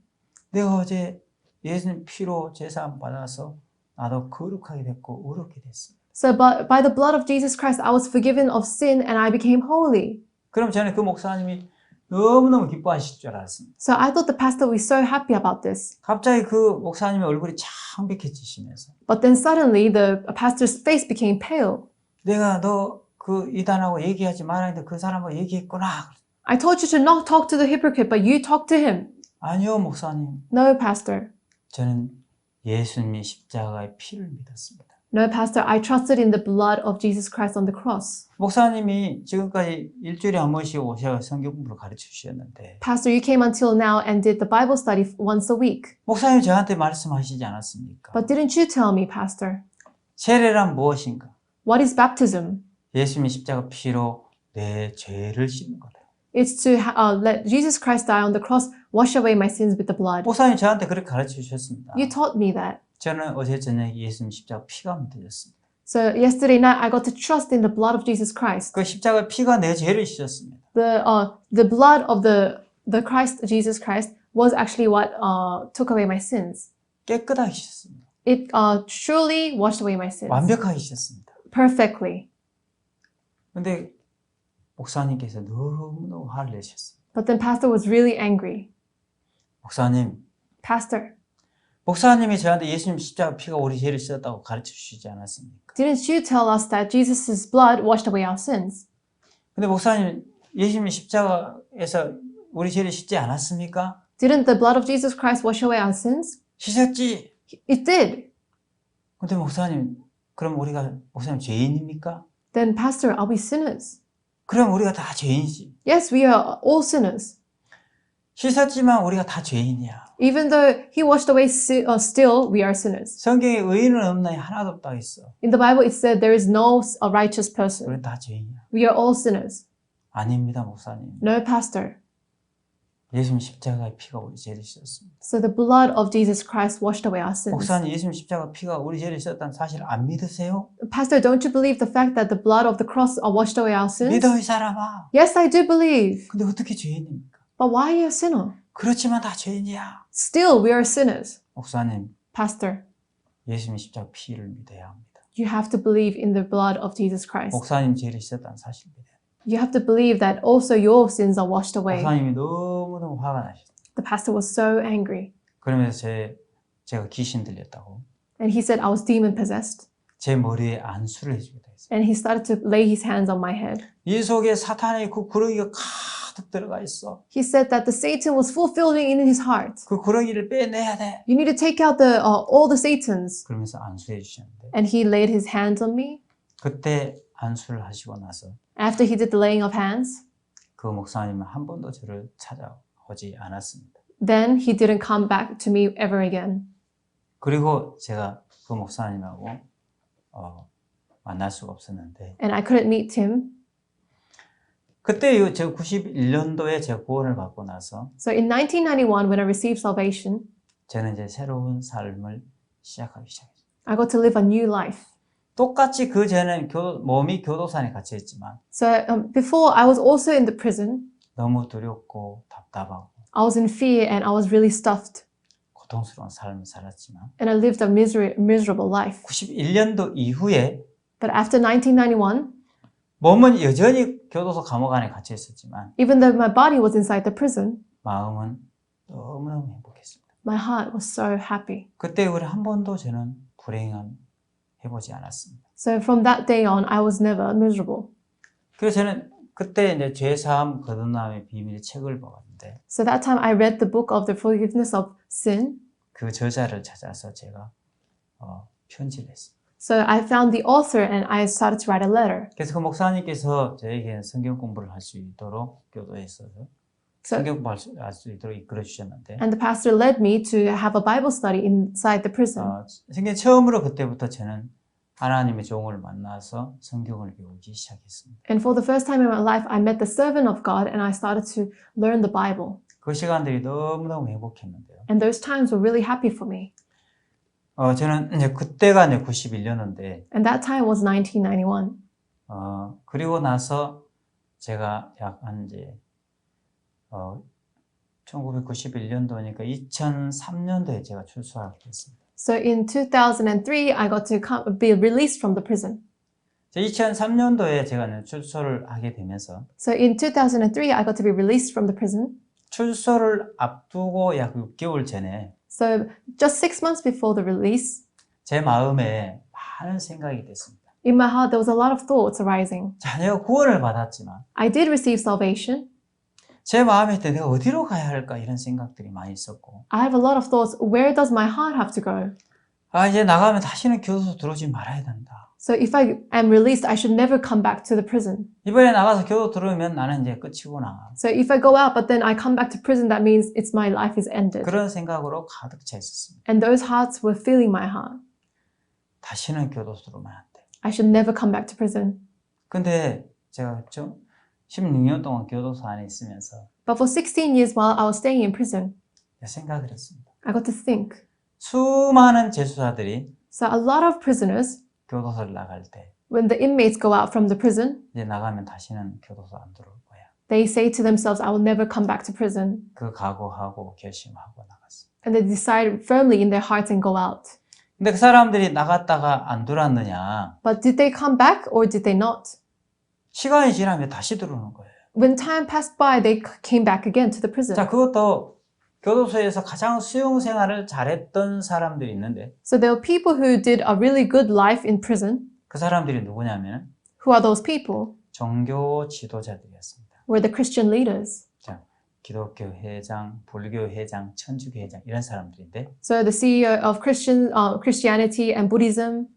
내가 어제 예수님 피로 제사함 받아서 나도 거룩하게 됐고 의롭게 됐습니다.
So by the blood of Jesus Christ, I was forgiven of sin and I became holy.
그럼 저는 그 목사님이 너무너무 기뻐하실 줄 알았습니다.
So I thought the pastor would be so happy about this.
갑자기 그 목사님의 얼굴이 창백해지시면서
But then suddenly the pastor's face became pale.
내가 너 그 이단하고 얘기하지 말아야 했는데 그 사람하고 얘기했구나.
I told you to not talk to the hypocrite, but you talked to him.
아니요 목사님.
No, pastor.
저는 예수님의 십자가의 피를 믿었습니다.
No, pastor. I trusted in the blood of Jesus Christ on the cross.
목사님이 지금까지 일주일에 한 번씩 오셔서 성경 공부를 가르쳐 주셨는데
Pastor, you came until now and did the Bible study once a week.
목사님 저한테 말씀하시지 않았습니까?
But didn't you tell me, pastor?
세례란 무엇인가?
What is baptism?
예수님의 십자가 피로 내 죄를 씻는 거다.
It's to let Jesus Christ die on the cross, wash away my sins with the blood.
목사님 저한테 그렇게 가르쳐 주셨습니다.
You taught me that.
저는 어제 저녁에 예수님 십자가 피가 믿어졌습니다.
So yesterday night, I got to trust in the blood of Jesus Christ.
그 십자가 피가 내 죄를 씻었습니다.
The blood of the Christ, Jesus Christ, was actually what took away my sins.
깨끗하게 씻었습니다.
It truly washed away my sins.
완벽하게 씻었습니다.
Perfectly.
근데 목사님께서 너무너무 화를 내셨어요.
But then pastor was really angry.
목사님,
Pastor,
목사님이 저한테 예수님 십자가 피가 우리 죄를 씻었다고 가르쳐 주시지 않았습니까?
didn't you tell us that Jesus' blood washed away our sins?
근데 목사님, 예수님 십자가에서 우리 죄를 씻지 않았습니까?
Didn't the blood of Jesus Christ wash away our sins?
씻었지.
It did.
근데 목사님, 그럼 우리가 목사님 죄인입니까?
Then pastor, are we sinners?
그럼 우리가 다 죄인이지.
Yes, we are all sinners.
씻었지만 우리가 다 죄인이야.
Even though he washed away still, we are sinners.
성경에 의인은 없나니 하나도 없다 했어.
In the Bible, it said there is no righteous person.
우리는 다 죄인이야.
We are all sinners.
아닙니다, 목사님.
No, pastor.
예수님 십자가의 피가 우리 죄를 씻었습니다.
So the blood of Jesus Christ washed away our sins.
목사님, 예수님 십자가 피가 우리 죄를 씻었다는 사실 안 믿으세요?
Pastor, don't you believe the fact that the blood of the cross washed away our sins?
믿어 이 사람아.
Yes, I do believe.
근데 어떻게 죄인입니까?
But why are you a sinner?
그렇지만 다 죄인이야.
Still, we are sinners.
목사님,
Pastor,
예수님 십자가 피를 믿어야 합니다.
you have to believe in the blood of Jesus Christ.
목사님 죄를 씻었다는 사실 믿어야 돼요.
You have to believe that also your sins are washed away.
목사님이 너무너무 화가 나셨어요.
The pastor was so angry.
그러면서 제가 귀신 들렸다고
And he said I was demon possessed.
제 머리에 안수를 해주기도 했어요.
And he started to lay his hands on my head.
이 속에 사탄의 그 구렁이가 가득 들어가 있어.
He said that the Satan was fulfilling in his heart.
그 구렁이를 빼내야 돼.
You need to take out all the Satans.
그러면서 안수해 주셨는데
And he laid his hands on me.
그때 안수를 하시고 나서
After he did the laying of hands,
그 목사님은 한 번도 저를 찾아오지 않았습니다.
then he didn't come back to me ever again.
그리고 제가 그 목사님하고 만날 수가 없었는데
And I couldn't meet him.
그때 제가 91년도에 제가 구원을 받고 나서
So in 1991, when I received salvation,
저는 이제 새로운 삶을 시작하기 시작했어요.
I got to live a new life.
똑같이 그 전에 몸이 교도소에 갇혀 있지만
So before, I was also in the prison.
너무 두렵고 답답하고
I was in fear and I was really stuffed.
고통스러운 삶을 살았지만
And I lived a miserable life.
91년도 이후에
But after 1991,
몸은 여전히 교도소 감옥 안에 갇혀 있었지만
even though my body was inside the prison,
마음은 너무너무 행복했습니다.
my heart was so happy.
그때 우리 한 번도 저는 불행한 해보지 않았습니다.
So from that day on, I was never miserable.
그래서 저는 그때 이제 죄사함 거듭남의 비밀 책을 보았는데
So that time I read the book of the forgiveness of sin.
그 저자를 찾아서 제가 편지를 했습니다.
So I found the author and I started to write a letter.
그래서 그 목사님께서 저에게 성경 공부를 할 수 있도록 교도에서 성경 공부할 수 있도록 이끌어 주셨는데
And the pastor led me to have a Bible study inside the prison.
성경 처음으로 그때부터 저는 하나님의 종을 만나서 성경을 배우기 시작했습니다.
And for the first time in my life, I met the servant of God and I started to learn the Bible.
그 시간들이 너무너무 행복했는데요.
And those times were really happy for me.
저는 이제 그때가 이제 91년도인데,
And that time was 1991.
그리고 나서 제가 약한 이제 1991년도니까 2003년도에 제가 출소하게 됐습니다.
So in 2003, I got to be released from the prison.
2003년도에 제가 출소를 하게 되면서
So in 2003, I got to be released from the prison.
출소를 앞두고 약 6개월 전에
So just 6 months before the release,
제 마음에 많은 생각이 됐습니다.
in my heart, there was a lot of thoughts arising.
자녀가 구원을 받았지만
I did receive salvation.
제 마음에 내가 어디로 가야 할까 이런 생각들이 많이 있었고
I have a lot of thoughts. Where does my heart have to go?
이제 나가면 다시는 교도소 들어오지 말아야 된다.
So if I am released, I should never come back to the prison.
이번에 나가서 교도 들어오면 나는 이제 끝이구나.
So if I go out, but then I come back to prison, that means my life is ended.
그런 생각으로 가득 차 있었습니다.
And those hearts were filling my heart.
다시는 교도소 들어오면 안 돼.
I should never come back to prison.
근데 제가 16년 동안 교도소 안에 있으면서
But for 16 years while I was staying in prison,
생각을 했습니다.
I got to think.
수많은 재수자들이
So a lot of prisoners,
교도소를 나갈 때
when the inmates go out from the prison,
이제 나가면 다시는 교도소 안 들어올 거야.
they say to themselves, I will never come back to prison.
그 각오하고 결심하고 나갔어요.
And they decide firmly in their hearts and go out.
근데 그 사람들이 나갔다가 안 들어왔느냐?
But did they come back or did they not?
시간이 지나면 다시 들어오는 거예요.
When time passed by, they came back again to the prison.
자, 그것도 교도소에서 가장 수용 생활을 잘했던 사람들이 있는데
So there were people who did a really good life in prison.
그 사람들이 누구냐면
Who are those people?
종교 지도자들이었습니다.
Were the Christian leaders.
자, 기독교 회장, 불교 회장, 천주교 회장 이런 사람들인데
So the CEO of Christianity and Buddhism.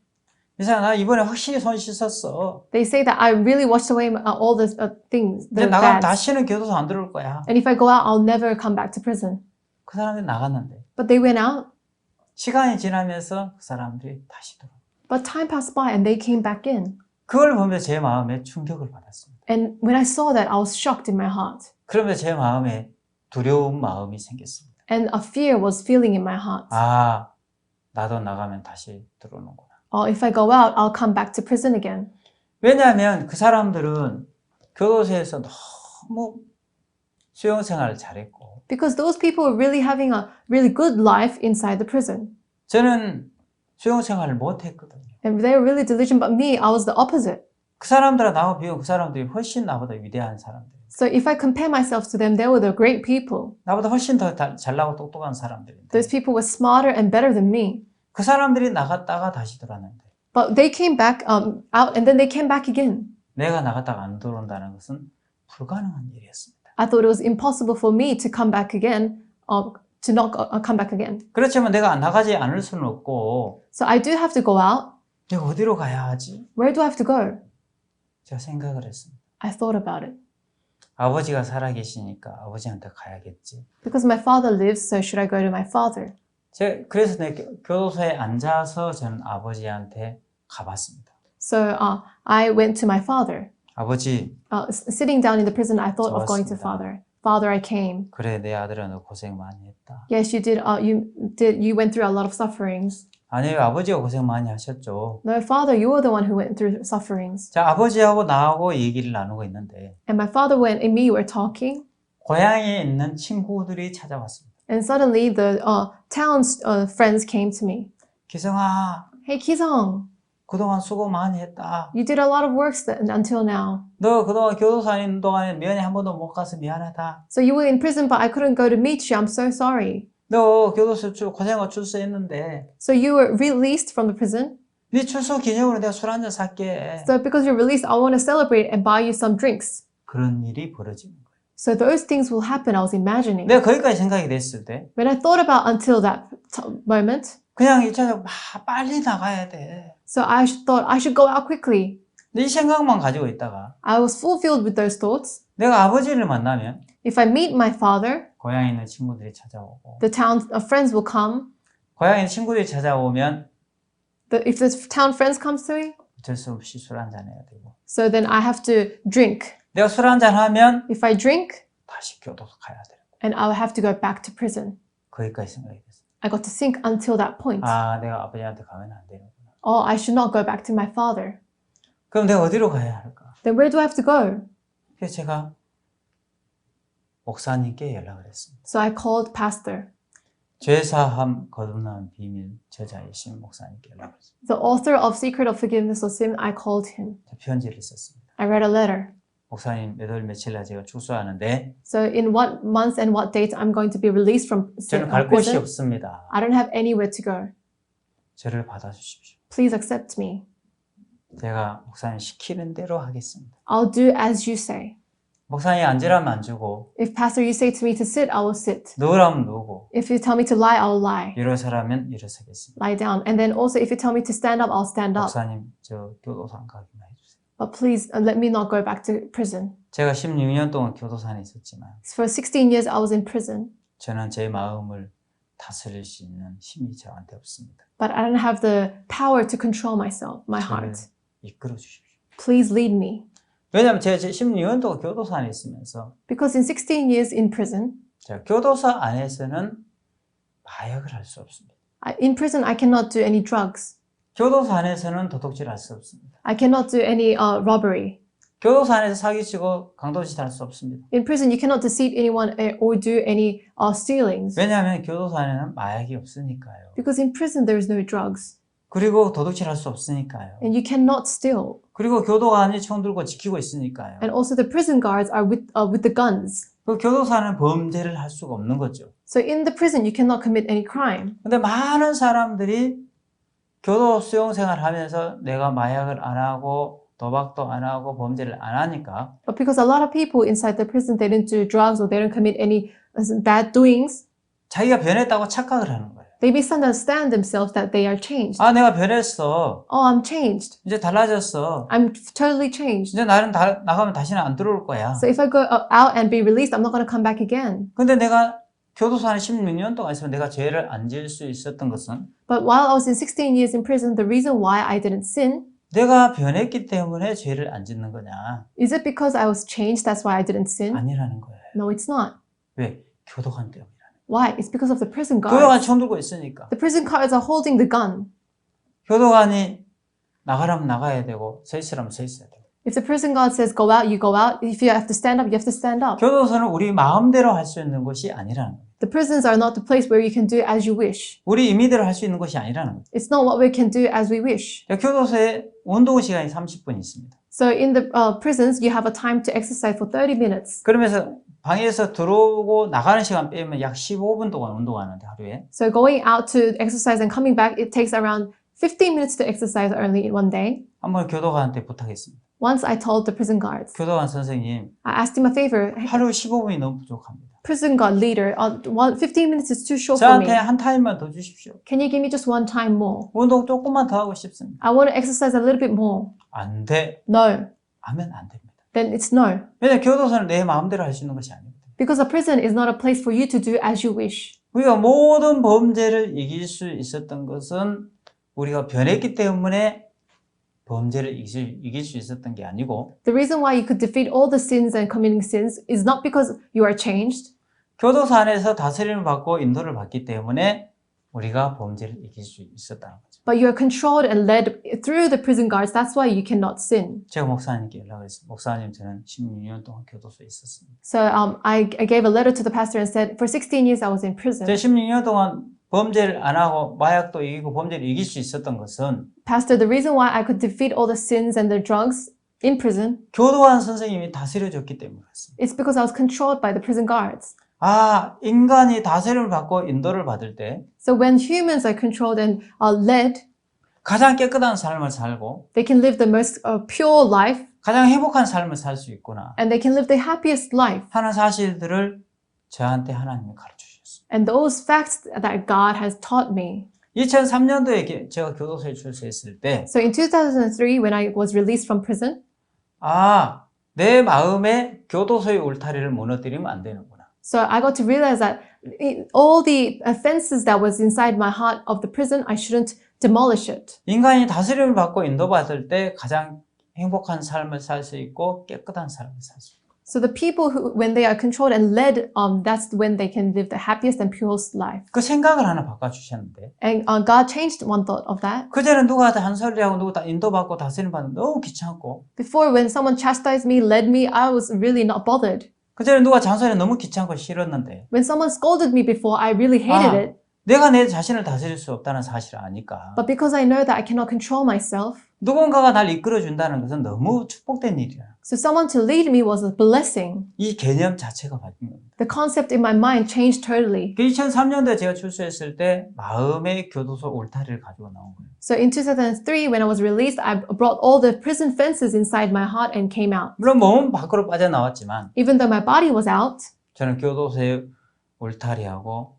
이 사람 나 이번에 확실히 손 씻었어.
They say that I really washed away all the things,
이제
the
나가면
bads.
다시는 교도소 안 들어올 거야.
And if I go out, I'll never come back to prison.
그 사람들이 나갔는데
But they went out.
시간이 지나면서 그 사람들이 다시 들어와.
But time passed by and they came back in.
그걸 보면서 제 마음에 충격을 받았습니다.
And when I saw that, I was shocked in my heart.
그러면서 제 마음에 두려운 마음이 생겼습니다.
And a fear was feeling in my heart.
나도 나가면 다시 들어오는구나.
If I go out, I'll come back to prison again.
왜냐하면 그 사람들은 교도소에서 너무 수용 생활을 잘했고
Because those people were really having a really good life inside the prison.
저는 수용 생활을 못 했거든요.
And they were really diligent, but me, I was the opposite.
그 사람들하고 나하고 비교하면 그 사람들이 훨씬 나보다 위대한 사람들.
So if I compare myself to them, they were the great people.
나보다 훨씬 더 잘나고 똑똑한 사람들인데.
Those people were smarter and better than me.
그 사람들이 나갔다가 다시 들어왔는데
But they came back out and then they came back again.
내가 나갔다가 안 들어온다는 것은 불가능한 일이었습니다.
I thought it was impossible for me to come back again, to not come back again.
그렇지만 내가 나가지 않을 수는 없고
So I do have to go out.
내가 어디로 가야 하지?
Where do I have to go?
제가 생각을 했습니다.
I thought about it.
아버지가 살아계시니까 아버지한테 가야겠지.
Because my father lives, so should I go to my father?
그래서 내 교도소에 앉아서 저는 아버지한테 가봤습니다.
So I went to my father.
아버지,
Sitting down in the prison, I thought of going to
좋았습니다.
father. Father, I came.
그래 내 아들아 너 고생 많이 했다.
Yes, you did. You went through a lot of sufferings.
아니요 아버지가 고생 많이 하셨죠.
No, father, you were the one who went through sufferings.
자 아버지하고 나하고 얘기를 나누고 있는데
And my father and me were talking.
고향에 있는 친구들이 찾아왔습니다.
And suddenly the town's friends came to me.
기성아
Hey, Ki-sung,
그동안 수고 많이 했다.
you did a lot of work until now.
너 그동안 교도소 안에 있는 동안에 면회 한 번도 못 가서 미안하다.
So you were in prison, but I couldn't go to meet you. I'm so sorry.
너 교도소 고생하고 출소했는데
So you were released from the prison.
네 출소 기념으로 내가 술 한잔 살게.
So because you're released, I want to celebrate and buy you some drinks.
그런 일이 벌어지는 거예요.
So those things will happen, I was imagining.
내가 거기까지 생각이 됐을 때
When I thought about until that moment,
그냥 일차적으로 빨리 나가야 돼.
so I thought I should go out quickly.
이 생각만 가지고 있다가
I was fulfilled with those thoughts.
내가 아버지를 만나면
If I meet my father,
고향에 있는 친구들이 찾아오고
the town friends will come.
고향에 있는 친구들이 찾아오면
If the town friends comes to me,
어쩔 수 없이 술 한잔 해야 되고
so then I have to drink.
내가 술 한잔 하면
If I drink,
다시 교도소 가야 되고
and I will have to go back to prison.
거기까지 생각이 됐어요.
I got to think until that point.
아 내가 아버지한테 가면 안 되는구나.
Oh, I should not go back to my father.
그럼 내가 어디로 가야 할까?
Then where do I have to go?
그래서 제가 목사님께 연락을 했습니다.
So I called pastor.
죄사함 거듭나는 비밀 저자이신 목사님께 연락을 했습니다.
The author of Secret of Forgiveness of Sin, I called him.
편지를 썼습니다.
I read a letter.
목사님 몇 월 며칠 날 제가 출소하는데
So in what month and what date I'm going to be released from
저는 갈 곳이
prison.
없습니다.
I don't have anywhere to go.
저를 받아주십시오.
Please accept me.
제가 목사님 시키는 대로 하겠습니다.
I'll do as you say.
목사님 앉으라면 앉고
If pastor, you say to me to sit, I will sit.
누우라면 누우고
If you tell me to lie, I'll lie.
일어서라면 일어서겠습니다.
Lie down. And then also if you tell me to stand up, I'll stand up.
목사님 저 교도소 안 가기만 해주세요.
But please let me not go back to prison.
제가 16년 동안 교도소 안에 있었지만
For 16 years I was in prison,
저는 제 마음을 다스릴 수 있는 힘이 저한테 없습니다.
but I don't have the power to control myself, my
저를
heart.
이끌어 주십시오.
Please lead me.
왜냐하면 제가 16년 동안 교도소 안에 있으면서
Because in 16 years in prison,
제가 교도소 안에서는 마약을 할 수 없습니다.
in prison I cannot do any drugs.
교도소 안에서는 도둑질 할 수 없습니다.
I cannot do any robbery.
교도소 안에서 사기치고 강도짓 할 수 없습니다.
In prison you cannot deceive anyone or do any stealings.
왜냐하면 교도소 안에는 마약이 없으니까요.
Because in prison there is no drugs.
그리고 도둑질 할 수 없으니까요.
And you cannot steal.
그리고 교도관이 총 들고 지키고 있으니까요.
And also the prison guards are with the guns.
그 교도소 안에는 범죄를 할 수가 없는 거죠.
So in the prison you cannot commit any crime.
근데 많은 사람들이 교도 수용 생활을 하면서 내가 마약을 안 하고 도박도 안 하고 범죄를 안 하니까
But because a lot of people inside the prison, they don't do drugs or they don't commit any bad doings,
자기가 변했다고 착각을 하는 거예요.
they misunderstand themselves that they are changed.
아, 내가 변했어.
Oh, I'm changed.
이제 달라졌어.
I'm totally changed.
이제 나는 나가면 다시는 안 들어올 거야.
So if I go out and be released, I'm not going to come back again.
근데 내가 교도소 안에 16년 동안 있으면 내가 죄를 안 지을 수 있었던 것은
But while I was in 16 years in prison, the reason why I didn't sin,
내가 변했기 때문에 죄를 안 짓는 거냐?
is it because I was changed, that's why I didn't sin?
아니라는 거예요.
No, it's not.
왜? 교도관 때문이라는
Why? It's because of the prison
거예요. 교도관
guards.
총 들고 있으니까.
The prison guards are holding the gun.
교도관이 나가라면 나가야 되고 서 있으라면 서 있어야 되고.
If the prison guard says go out, you go out. If you have to stand up, you have to stand up.
교도소는 우리 마음대로 할 수 있는 곳이 아니라는 거예요.
The prisons are not the place where you can do as you wish.
우리 임의대로 할 수 있는 곳이 아니라는 거예요.
It's not what we can do as we wish.
교도소에 운동 시간이 30분 있습니다.
So in the prisons, you have a time to exercise for 30 minutes.
그러면서 방에서 들어오고 나가는 시간 빼면 약 15분 동안 운동하는데 하루에.
So going out to exercise and coming back, it takes around 15 minutes to exercise only in one day.
한번 교도관한테 부탁했습니다.
Once I told the prison guards,
교도관 선생님,
I asked him a favor.
하루 15분이 너무 부족합니다.
Prison guard leader, 15 minutes is too short for me.
저한테 한 타임만 더 주십시오.
Can you give me just one time more?
운동 조금만 더 하고 싶습니다.
I want to exercise a little bit more.
안 돼.
No.
하면 안 됩니다.
Then it's no.
왜냐하면 교도소는 내 마음대로 할 수 있는 것이 아닙니다.
Because a prison is not a place for you to do as you wish.
우리가 모든 범죄를 이길 수 있었던 것은 우리가 변했기 때문에 범죄를 이길 수 있었던 게 아니고
The reason why you could defeat all the sins and committing sins is not because you are changed,
교도소 안에서 다스림을 받고 인도를 받기 때문에 우리가 범죄를 이길 수 있었다는 거죠.
but you are controlled and led through the prison guards. That's why you cannot sin.
제가 목사님께 연락을 했어요. 목사님, 저는 16년 동안 교도소에 있었습니다.
So I gave a letter to the pastor and said, for 16 years I was in prison.
제가 16년 동안 범죄를 안 하고 마약도 이기고 범죄를 이길 수 있었던 것은
Pastor, the reason why I could defeat all the sins and the drugs in prison
교도관 선생님이 다스려줬기 때문에 그렇습니다.
is because I was controlled by the prison guards.
인간이 다스림을 받고 인도를 받을 때
So when humans are controlled and are led,
가장 깨끗한 삶을 살고
they can live the most pure life
가장 행복한 삶을 살 수 있구나
and they can live the happiest life.
하는 사실들을 저한테 하나님이 가르쳐주셨어요.
And those facts that God has taught me.
2003년도에 제가 교도소에 출소했을 때
So in 2003, when I was released from prison,
내 마음에 교도소의 울타리를 무너뜨리면 안 되는구나.
so I got to realize that all the offenses that was inside my heart of the prison, I shouldn't demolish it.
인간이 다스림을 받고 인도받을 때 가장 행복한 삶을 살 수 있고 깨끗한 삶을 살 수 있고
So the people who, when they are controlled and led, that's when they can live the happiest and purest life.
그 생각을 하나 바꿔주셨는데
And God changed one thought of that.
그전에는 누구한테 한 소리하고 누구 다 인도받고 다스림 받는 너무 귀찮고
Before, when someone chastised me, led me, I was really not bothered.
그전에 누가 잔소리 너무 귀찮고 싫었는데
When someone scolded me before, I really hated it.
내가 내 자신을 다스릴 수 없다는 사실을 아니까
But because I know that I cannot control myself,
누군가가 날 이끌어준다는 것은 너무 축복된 일이야.
so someone to lead me was a blessing.
이 개념 자체가 바뀐 겁니다.
The concept in my mind changed totally.
2003년도에 제가 출소했을 때 마음의 교도소 울타리를 가지고 나온 거예요.
So in 2003, when I was released, I brought all the prison fences inside my heart and came out.
물론 몸은 밖으로 빠져나왔지만
Even though my body was out,
저는 교도소의 울타리하고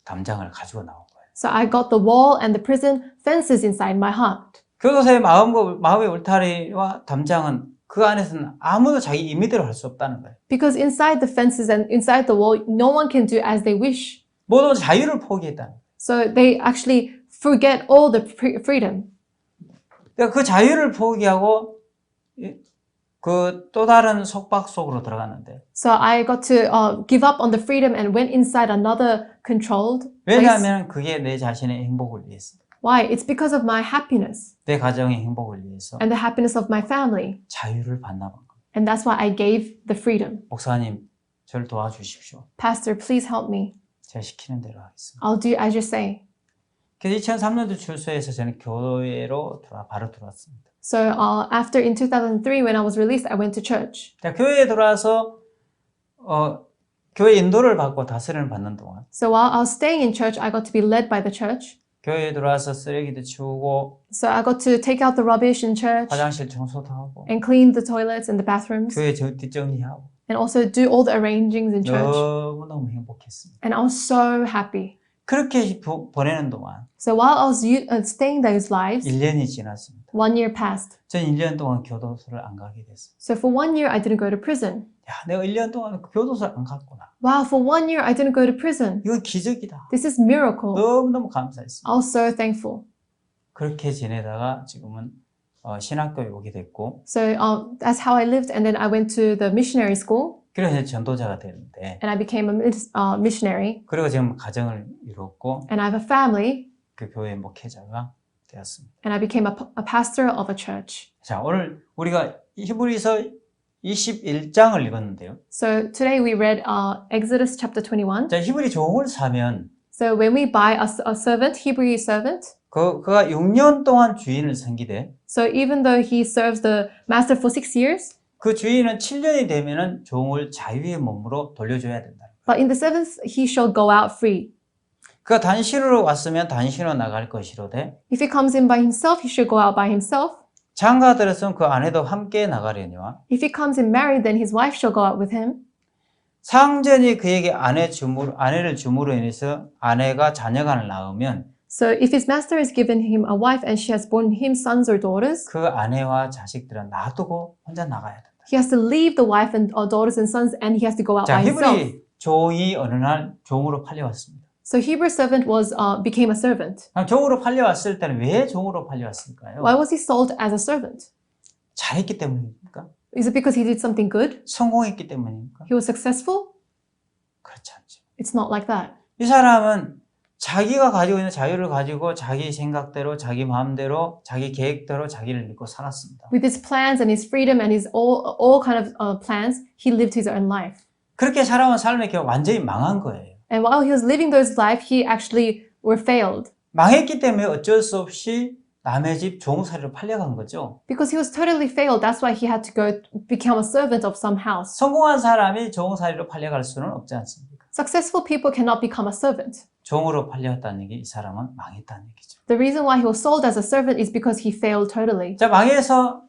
담장을 가지고 나온 거예요.
so I got the wall and the prison fences inside my heart.
교도소의 마음의 울타리와 담장은 그 안에서는 아무도 자기 임의대로 할 수 없다는 거예요.
Because inside the fences and inside the wall, no one can do as they wish.
모두 자유를 포기했다는 거예요.
So they actually forget all the freedom.
그러니까 그 자유를 포기하고 그 또 다른 속박 속으로 들어갔는데
So I got to give up on the freedom and went inside another controlled place.
왜냐하면 그게 내 자신의 행복을 위해서
Why? It's because of my happiness
내 가정의 행복을 위해서
and the happiness of my family.
자유를 반납한 거예요.
And that's why I gave the freedom.
목사님 저를 도와주십시오.
Pastor, please help me.
제가 시키는 대로 하겠습니다.
I'll do as you say.
그래서 2003년도 출소해서 저는 교회로 바로 들어왔습니다.
So after in 2003, when I was released, I went to church.
교회에 들어와서 교회 인도를 받고 다스림을 받는 동안
So while I was staying in church, I got to be led by the church.
교회에 들어와서 쓰레기도 치우고
So I got to take out the rubbish in church
화장실 청소도 하고
and clean the toilets and the bathrooms
교회 뒷정리하고
and also do all the arrangings in church.
너무너무 행복했습니다.
And I was so happy.
그렇게 보내는 동안
So while I was staying those lives,
1년이 지났습니다.
1 year passed.
전 1년 동안 교도소를 안 가게 됐어요.
So for 1 year, I didn't go to prison.
야, 내가 1년 동안 교도소를 안 갔구나.
Wow, for 1 year, I didn't go to prison.
이건 기적이다.
This is miracle.
너무너무 감사했습니다.
I was so thankful.
그렇게 지내다가 지금은 신학교에 오게 됐고
So that's how I lived. And then I went to the missionary school
그래서 전도자가 되는데
and I became a missionary.
그리고 지금 가정을 이뤘고
And I have a family.
그 교회 목회자가 되었습니다.
and I became a pastor of a church.
자, 오늘 우리가 히브리서 21장을 읽었는데요.
So today we read Exodus chapter 21.
자, 히브리 종을 사면
So when we buy a servant, Hebrew servant,
그가 6년 동안 주인을 섬기되
so even though he serves the master for 6 years,
그 주인은 7년이 되면은 종을 자유의 몸으로 돌려줘야 된다.
but in the seventh he shall go out free.
그가 단신으로 왔으면 단신으로 나갈 것이로되
If he comes in by himself, he should go out by himself.
장가 들었으면 그 아내도 함께 나가려니와
If he comes in married, then his wife shall go out with him.
상전이 그에게 아내를 줌으로 인해서 아내가 자녀간을 낳으면
So if his master has given him a wife and she has borne him sons or daughters,
그 아내와 자식들은 놔두고 혼자 나가야 된다.
he has to leave the wife and daughters and sons and he has to go out
자,
by himself.
히브리 종이 어느 날 종으로 팔려왔습니다.
So Hebrew servant became a servant.
종으로 팔려왔을 때는 왜 종으로 팔려왔을까요?
Why was he sold as a servant?
잘했기 때문입니까?
Is it because he did something good?
성공했기 때문입니까?
He was successful?
그렇지 않죠.
It's not like that.
이 사람은 자기가 가지고 있는 자유를 가지고 자기 생각대로 자기 마음대로 자기 계획대로 자기를 믿고 살았습니다.
With his plans and his freedom and his all kind of plans, he lived his own life.
그렇게 살아온 삶의 결과 완전히 망한 거예요.
And while he was living those life, he actually were failed.
망했기 때문에 어쩔 수 없이 남의 집 종살이로 팔려간 거죠.
Because he was totally failed, that's why he had to go become a servant of some house.
성공한 사람이 종살이로 팔려갈 수는 없지 않습니까?
Successful people cannot become a servant.
종으로 팔렸다는 얘기, 이 사람은 망했다는 얘기죠.
The reason why he was sold as a servant is because he failed totally.
자, 망해서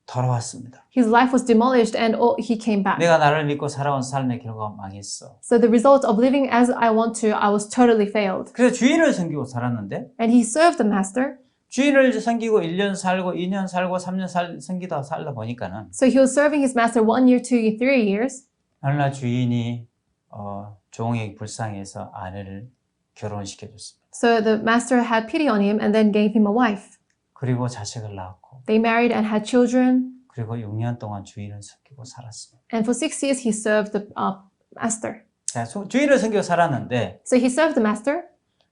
돌아왔습니다.
His life was demolished and he came back.
내가 나를 믿고 살아온 삶의 결과가 망했어.
So the result of living as I want to, I was totally failed.
그래서 주인을 섬기고 살았는데
And he served the master.
주인을 섬기고 1년 살고 2년 살고 3년 섬기다 살다 보니까는
So he was serving his master 1 year, 2 year, 3 years.
어느 날 주인이 종에게 불쌍해서 아내를 결혼시켜줬습니다.
So the master had pity on him and then gave him a wife.
그리고 자식을 낳았고
They married and had children.
그리고 6년 동안 주인을 섬기고 살았습니다.
And for 6 years he served the master.
자, 주인을 섬기고 살았는데
So he served the master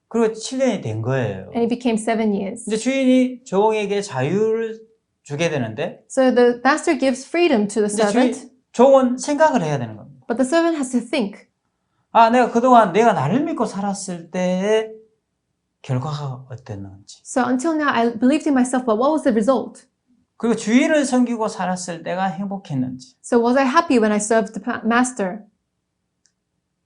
그리고 7년이 된 거예요.
and it became 7 years.
이제 주인이 종에게 자유를 주게 되는데
So the master gives freedom to the
이제
servant,
종은 생각을 해야 되는 겁니다.
but the servant has to think.
아, 내가 그동안 내가 나를 믿고 살았을 때의 결과가 어땠는지.
So until now I believed in myself, but what was the result?
그리고 주인을 섬기고 살았을 때가 행복했는지
So was I happy when I served the master?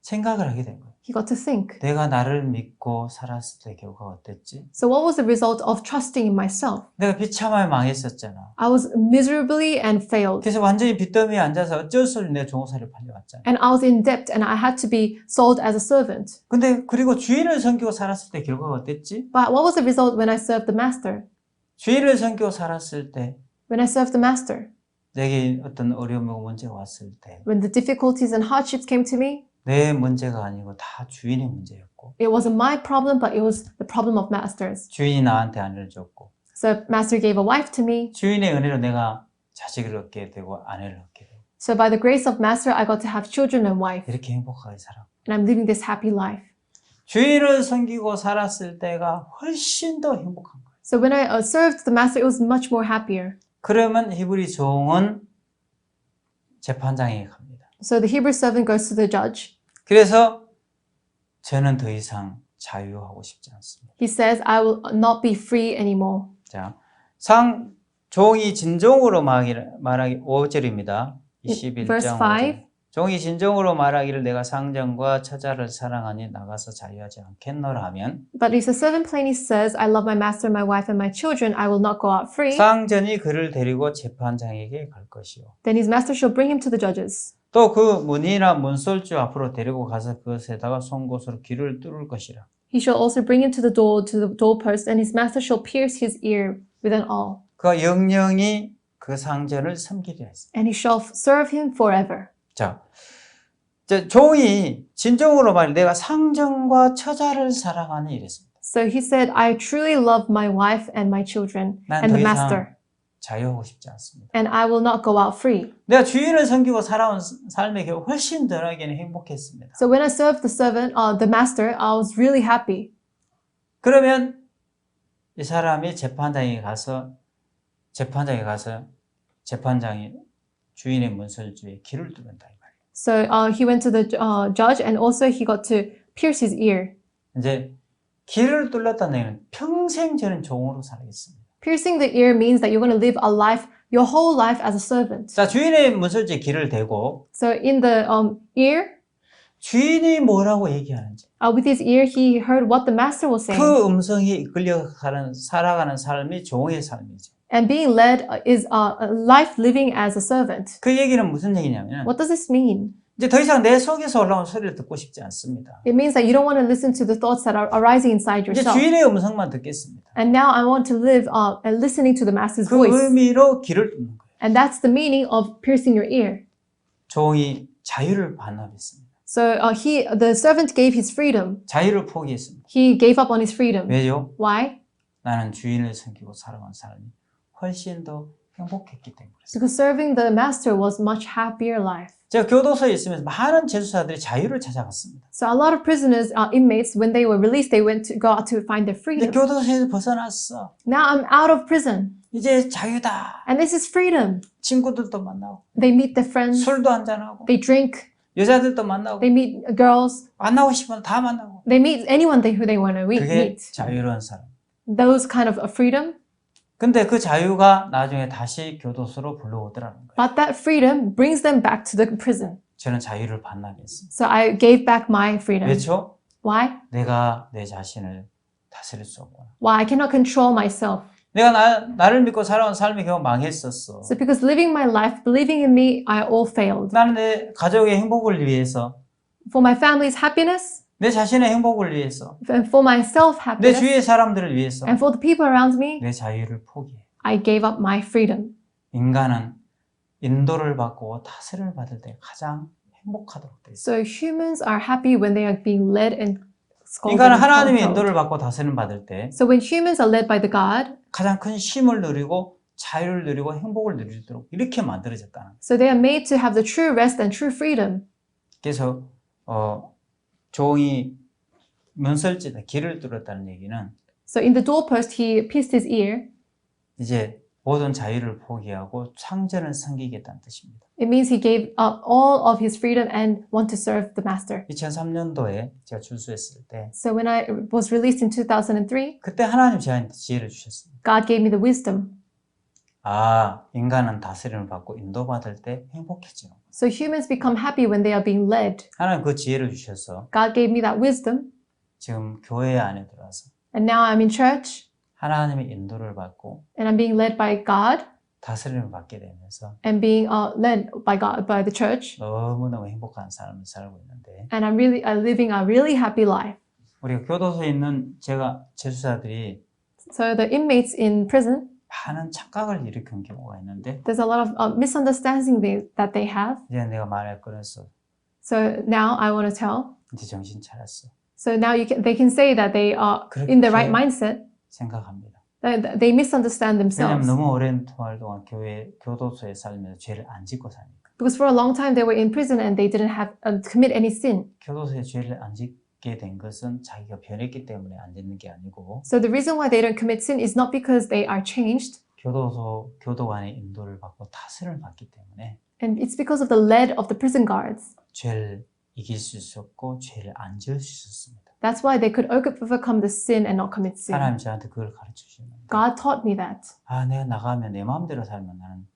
생각을 하게 된 거예요.
He got to think.
내가 나를 믿고 살았을 때 결과가 어땠지?
So what was the result of trusting in myself?
내가 비참하게 망했었잖아.
I was miserably and failed.
그래서 완전히 빚더미에 앉아서 어쩔 수 없이 내 종살이를 팔려왔잖아.
And I was in debt and I had to be sold as a servant.
근데 그리고 주인을 섬기고 살았을 때 결과가 어땠지?
But what was the result when I served the master?
주인을 섬기고 살았을 때
When I served the master?
내게 어떤 어려움이고 문제가 왔을 때
When the difficulties and hardships came to me?
내 문제가 아니고 다 주인의 문제였고
It wasn't my problem, but it was the problem of masters.
주인이 나한테 아내를 줬고
So master gave a wife to me.
주인의 은혜로 내가 자식을 얻게 되고 아내를 얻게 되고
So by the grace of master, I got to have children and wife.
이렇게 행복하게 살아.
And I'm living this happy life.
주인을 섬기고 살았을 때가 훨씬 더 행복한 거예요.
So when I served the master, it was much more happier.
그러면 히브리 종은 재판장에게 갑니다.
So the Hebrew servant goes to the judge.
그래서 저는 더 이상 자유하고 싶지 않습니다.
He says, I will not be free anymore.
자, 종이 진정으로 말하기 5절입니다. 21장
Verse 5.
5절. 종이 진정으로 말하기를 내가 상전과 처자를 사랑하니 나가서 자유하지 않겠노라 하면
But if the servant plainly says, I love my master, my wife, and my children, I will not go out free,
상전이 그를 데리고 재판장에게 갈 것이요.
then his master shall bring him to the judges.
또 그 문이나 문설주 앞으로 데리고 가서 그것에다가 송곳으로 귀를 뚫을 것이라.
He shall also bring him to the doorpost, and his master shall pierce his ear with an awl.
그가 영영이 그 상전을 섬기려 했습니다.
And he shall serve him forever.
자, 종이 진정으로 말 내가 상전과 처자를 사랑하니 이랬습니다.
So he said, I truly love my wife and my children
난
and
더
the
이상
master,
자유하고 싶지 않습니다.
and I will not go out free.
내가 주인을 섬기고 살아온 삶의 결과 훨씬 더 나에게는 행복했습니다.
So when I served the servant, the master, I was really happy.
그러면 이 사람이 재판장에 가서 재판장이 주인의 문설주에 귀를 뚫는다 이 말이에요.
So he went to the judge, and also he got to pierce his ear.
이제 귀를 뚫렸다는 얘기는 평생 저는 종으로 살겠습니다.
Piercing the ear means that you're going to live a life, your whole life as a servant.
자, 주인의 문설주에 귀를 대고
So in the ear,
주인이 뭐라고 얘기하는지
with his ear, he heard what the master was saying.
그 음성이 이끌려 살아가는 삶이 종의 삶이죠.
And being led is a life living as a servant.
그 얘기는 무슨 얘기냐면
What does this mean?
이제 더 이상 내 속에서 올라온 소리를 듣고 싶지 않습니다.
It means that you don't want to listen to the thoughts that are arising inside
이제
yourself.
주인의 음성만 듣겠습니다.
And now I want to live listening to the master's
그
voice.
의미로 귀를 뚫는 거예요.
And that's the meaning of piercing your ear.
종이 자유를 반납했습니다.
So the servant gave his freedom.
자유를 포기했습니다.
He gave up on his freedom.
왜요?
Why?
나는 주인을 섬기고 살아간 삶이 훨씬 더 행복했기 때문에.
Because serving the master was much happier life.
제가 교도소에 있으면서 많은 재수사들이 자유를 찾아갔습니다.
So a lot of prisoners, inmates, when they were released, they went to go out to find their
이제
freedom.
교도소에서 벗어났어.
Now I'm out of prison,
이제 자유다.
and this is freedom.
친구들도 만나고
They meet their friends,
술도 한잔하고
they drink,
여자들도 만나고
they meet girls,
만나고 싶으면 다 만나고.
they meet anyone who they want to
그게
meet.
자유로운 삶.
Those kind of freedom.
근데 그 자유가 나중에 다시 교도소로 불러오더라는 거예요.
But that freedom brings them back to the prison.
저는 자유를 반납했습니다.
So I gave back my freedom.
왜죠?
Why?
내가 내 자신을 다스릴 수 없구나.
Why? I cannot control myself.
내가 나를 믿고 살아온 삶이 결국 망했었어.
So because living my life, believing in me, I all failed.
나는 내 가족의 행복을 위해서,
For my family's happiness,
내 자신의 행복을 위해서,
and for my
내
self-happiness,
주위의 사람들을 위해서
and for the people around me,
내 자유를 포기해.
I gave up my freedom.
인간은 인도를 받고 다스림을 받을 때 가장 행복하도록 돼 있어요.
So humans are happy when they are being led and scolded.
인간은
and
하나님의
controlled.
인도를 받고 다스림 받을 때
So when humans are led by the God,
가장 큰 쉼을 누리고 자유를 누리고 행복을 누리도록 이렇게 만들어졌다는 거예요.
so they are made to have the true rest and true freedom.
그래서 종이 문설지다 귀를 뚫었다는 얘기는
So in the doorpost, he pierced his ear.
이제 모든 자유를 포기하고 창전을 섬기겠다는 뜻입니다.
It means he gave up all of his freedom and want to serve the master.
2003년도에 제가 출소했을 때
So when I was released in 2003,
그때 하나님 저한테 지혜를 주셨습니다.
God gave me the wisdom.
인간은 다스림을 받고 인도받을 때 행복해지는 거예요.
So humans become happy when they are being led.
하나님 그 지혜를 주셔서
God gave me that wisdom.
지금 교회 안에 들어와서
And now I'm in church
하나님의 인도를 받고
and I'm being led by God
다스림을 받게 되면서
and being led by God, by the church.
너무너무 행복한 삶을 살고 있는데
And I'm really living a really happy life.
우리가 교도소에 있는 제가 재수사들이
So the inmates in prison,
많은 착각을 일으킨 경우가 있는데
there's a lot of misunderstanding that they have.
이제 내가 말할 거라서
So now I want to tell.
이제 정신 차렸어
So now they can say that they are in the right mindset.
생각합니다.
They misunderstand
왜냐하면
themselves.
너무 오랜 동안 교도소에 살면서 죄를 안 짓고 사니까.
Because for a long time they were in prison and they didn't have commit any sin.
교도소에 죄를 안 짓게 된 것은 자기가 변했기 때문에 안 짓는 게 아니고
So the reason why they don't commit sin is not because they are changed.
교도관의 인도를 받고 다스림을 받기 때문에
And it's because of the lead of the prison guards.
죄를 이길 수 있었고 죄를 안 지을 수 있었습니다.
That's why they could overcome the sin and not commit sin.
하나님 저한테 그걸 가르쳐 주시는데
God taught me that.
내가 나가면 내 마음대로 살면 나는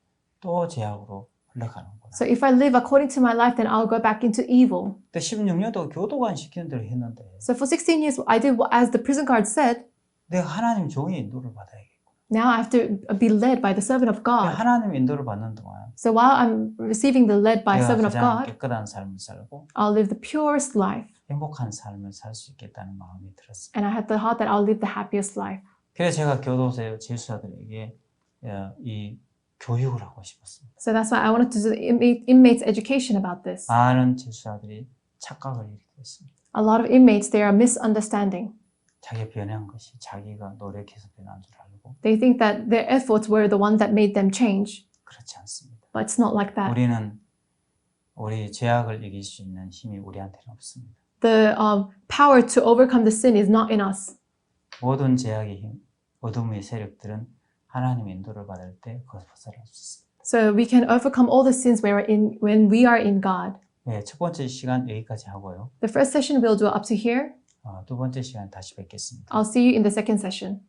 또 죄악으로 흘러가는구나.
So if I live according to my life, then I'll go back into evil.
그때 16년도 교도관 시키는 대로 했는데
So for 16 years, I did as the prison guard said.
내가 하나님 종의 인도를 받아야겠고
Now I have to be led by the servant of God.
하나님 인도를 받는 동안
So while I'm receiving the led by
내가
servant of
가장
God,
깨끗한 삶을 살고
I'll live the purest life.
행복한 삶을 살 수 있겠다는 마음이 들었습니다.
And I had the heart that I'll live the happiest life.
그래서 제가 교도소 재수사들에게 이 교육을 하고 싶었습니다.
So that's why I wanted to do the inmates education about this.
많은 재수사들이 착각을 일으키고 있습니다.
A lot of inmates, they are misunderstanding.
자기가 변한 것이 자기가 노력해서 변한 줄 알고
They think that their efforts were the ones that made them change.
그렇지 않습니다.
But it's not like that.
우리 죄악을 이길 수 있는 힘이 우리한테는 없습니다.
The power to overcome the sin is not in us.
모든 죄악의 힘, 어둠의 세력들은 하나님의 인도를 받을 때 그것을 벗어날 수 있습니다.
So we can overcome all the sins when we are in God.
네, 첫 번째 시간 여기까지 하고요.
The first session we'll do up to here.
두 번째 시간 다시 뵙겠습니다.
I'll see you in the second session.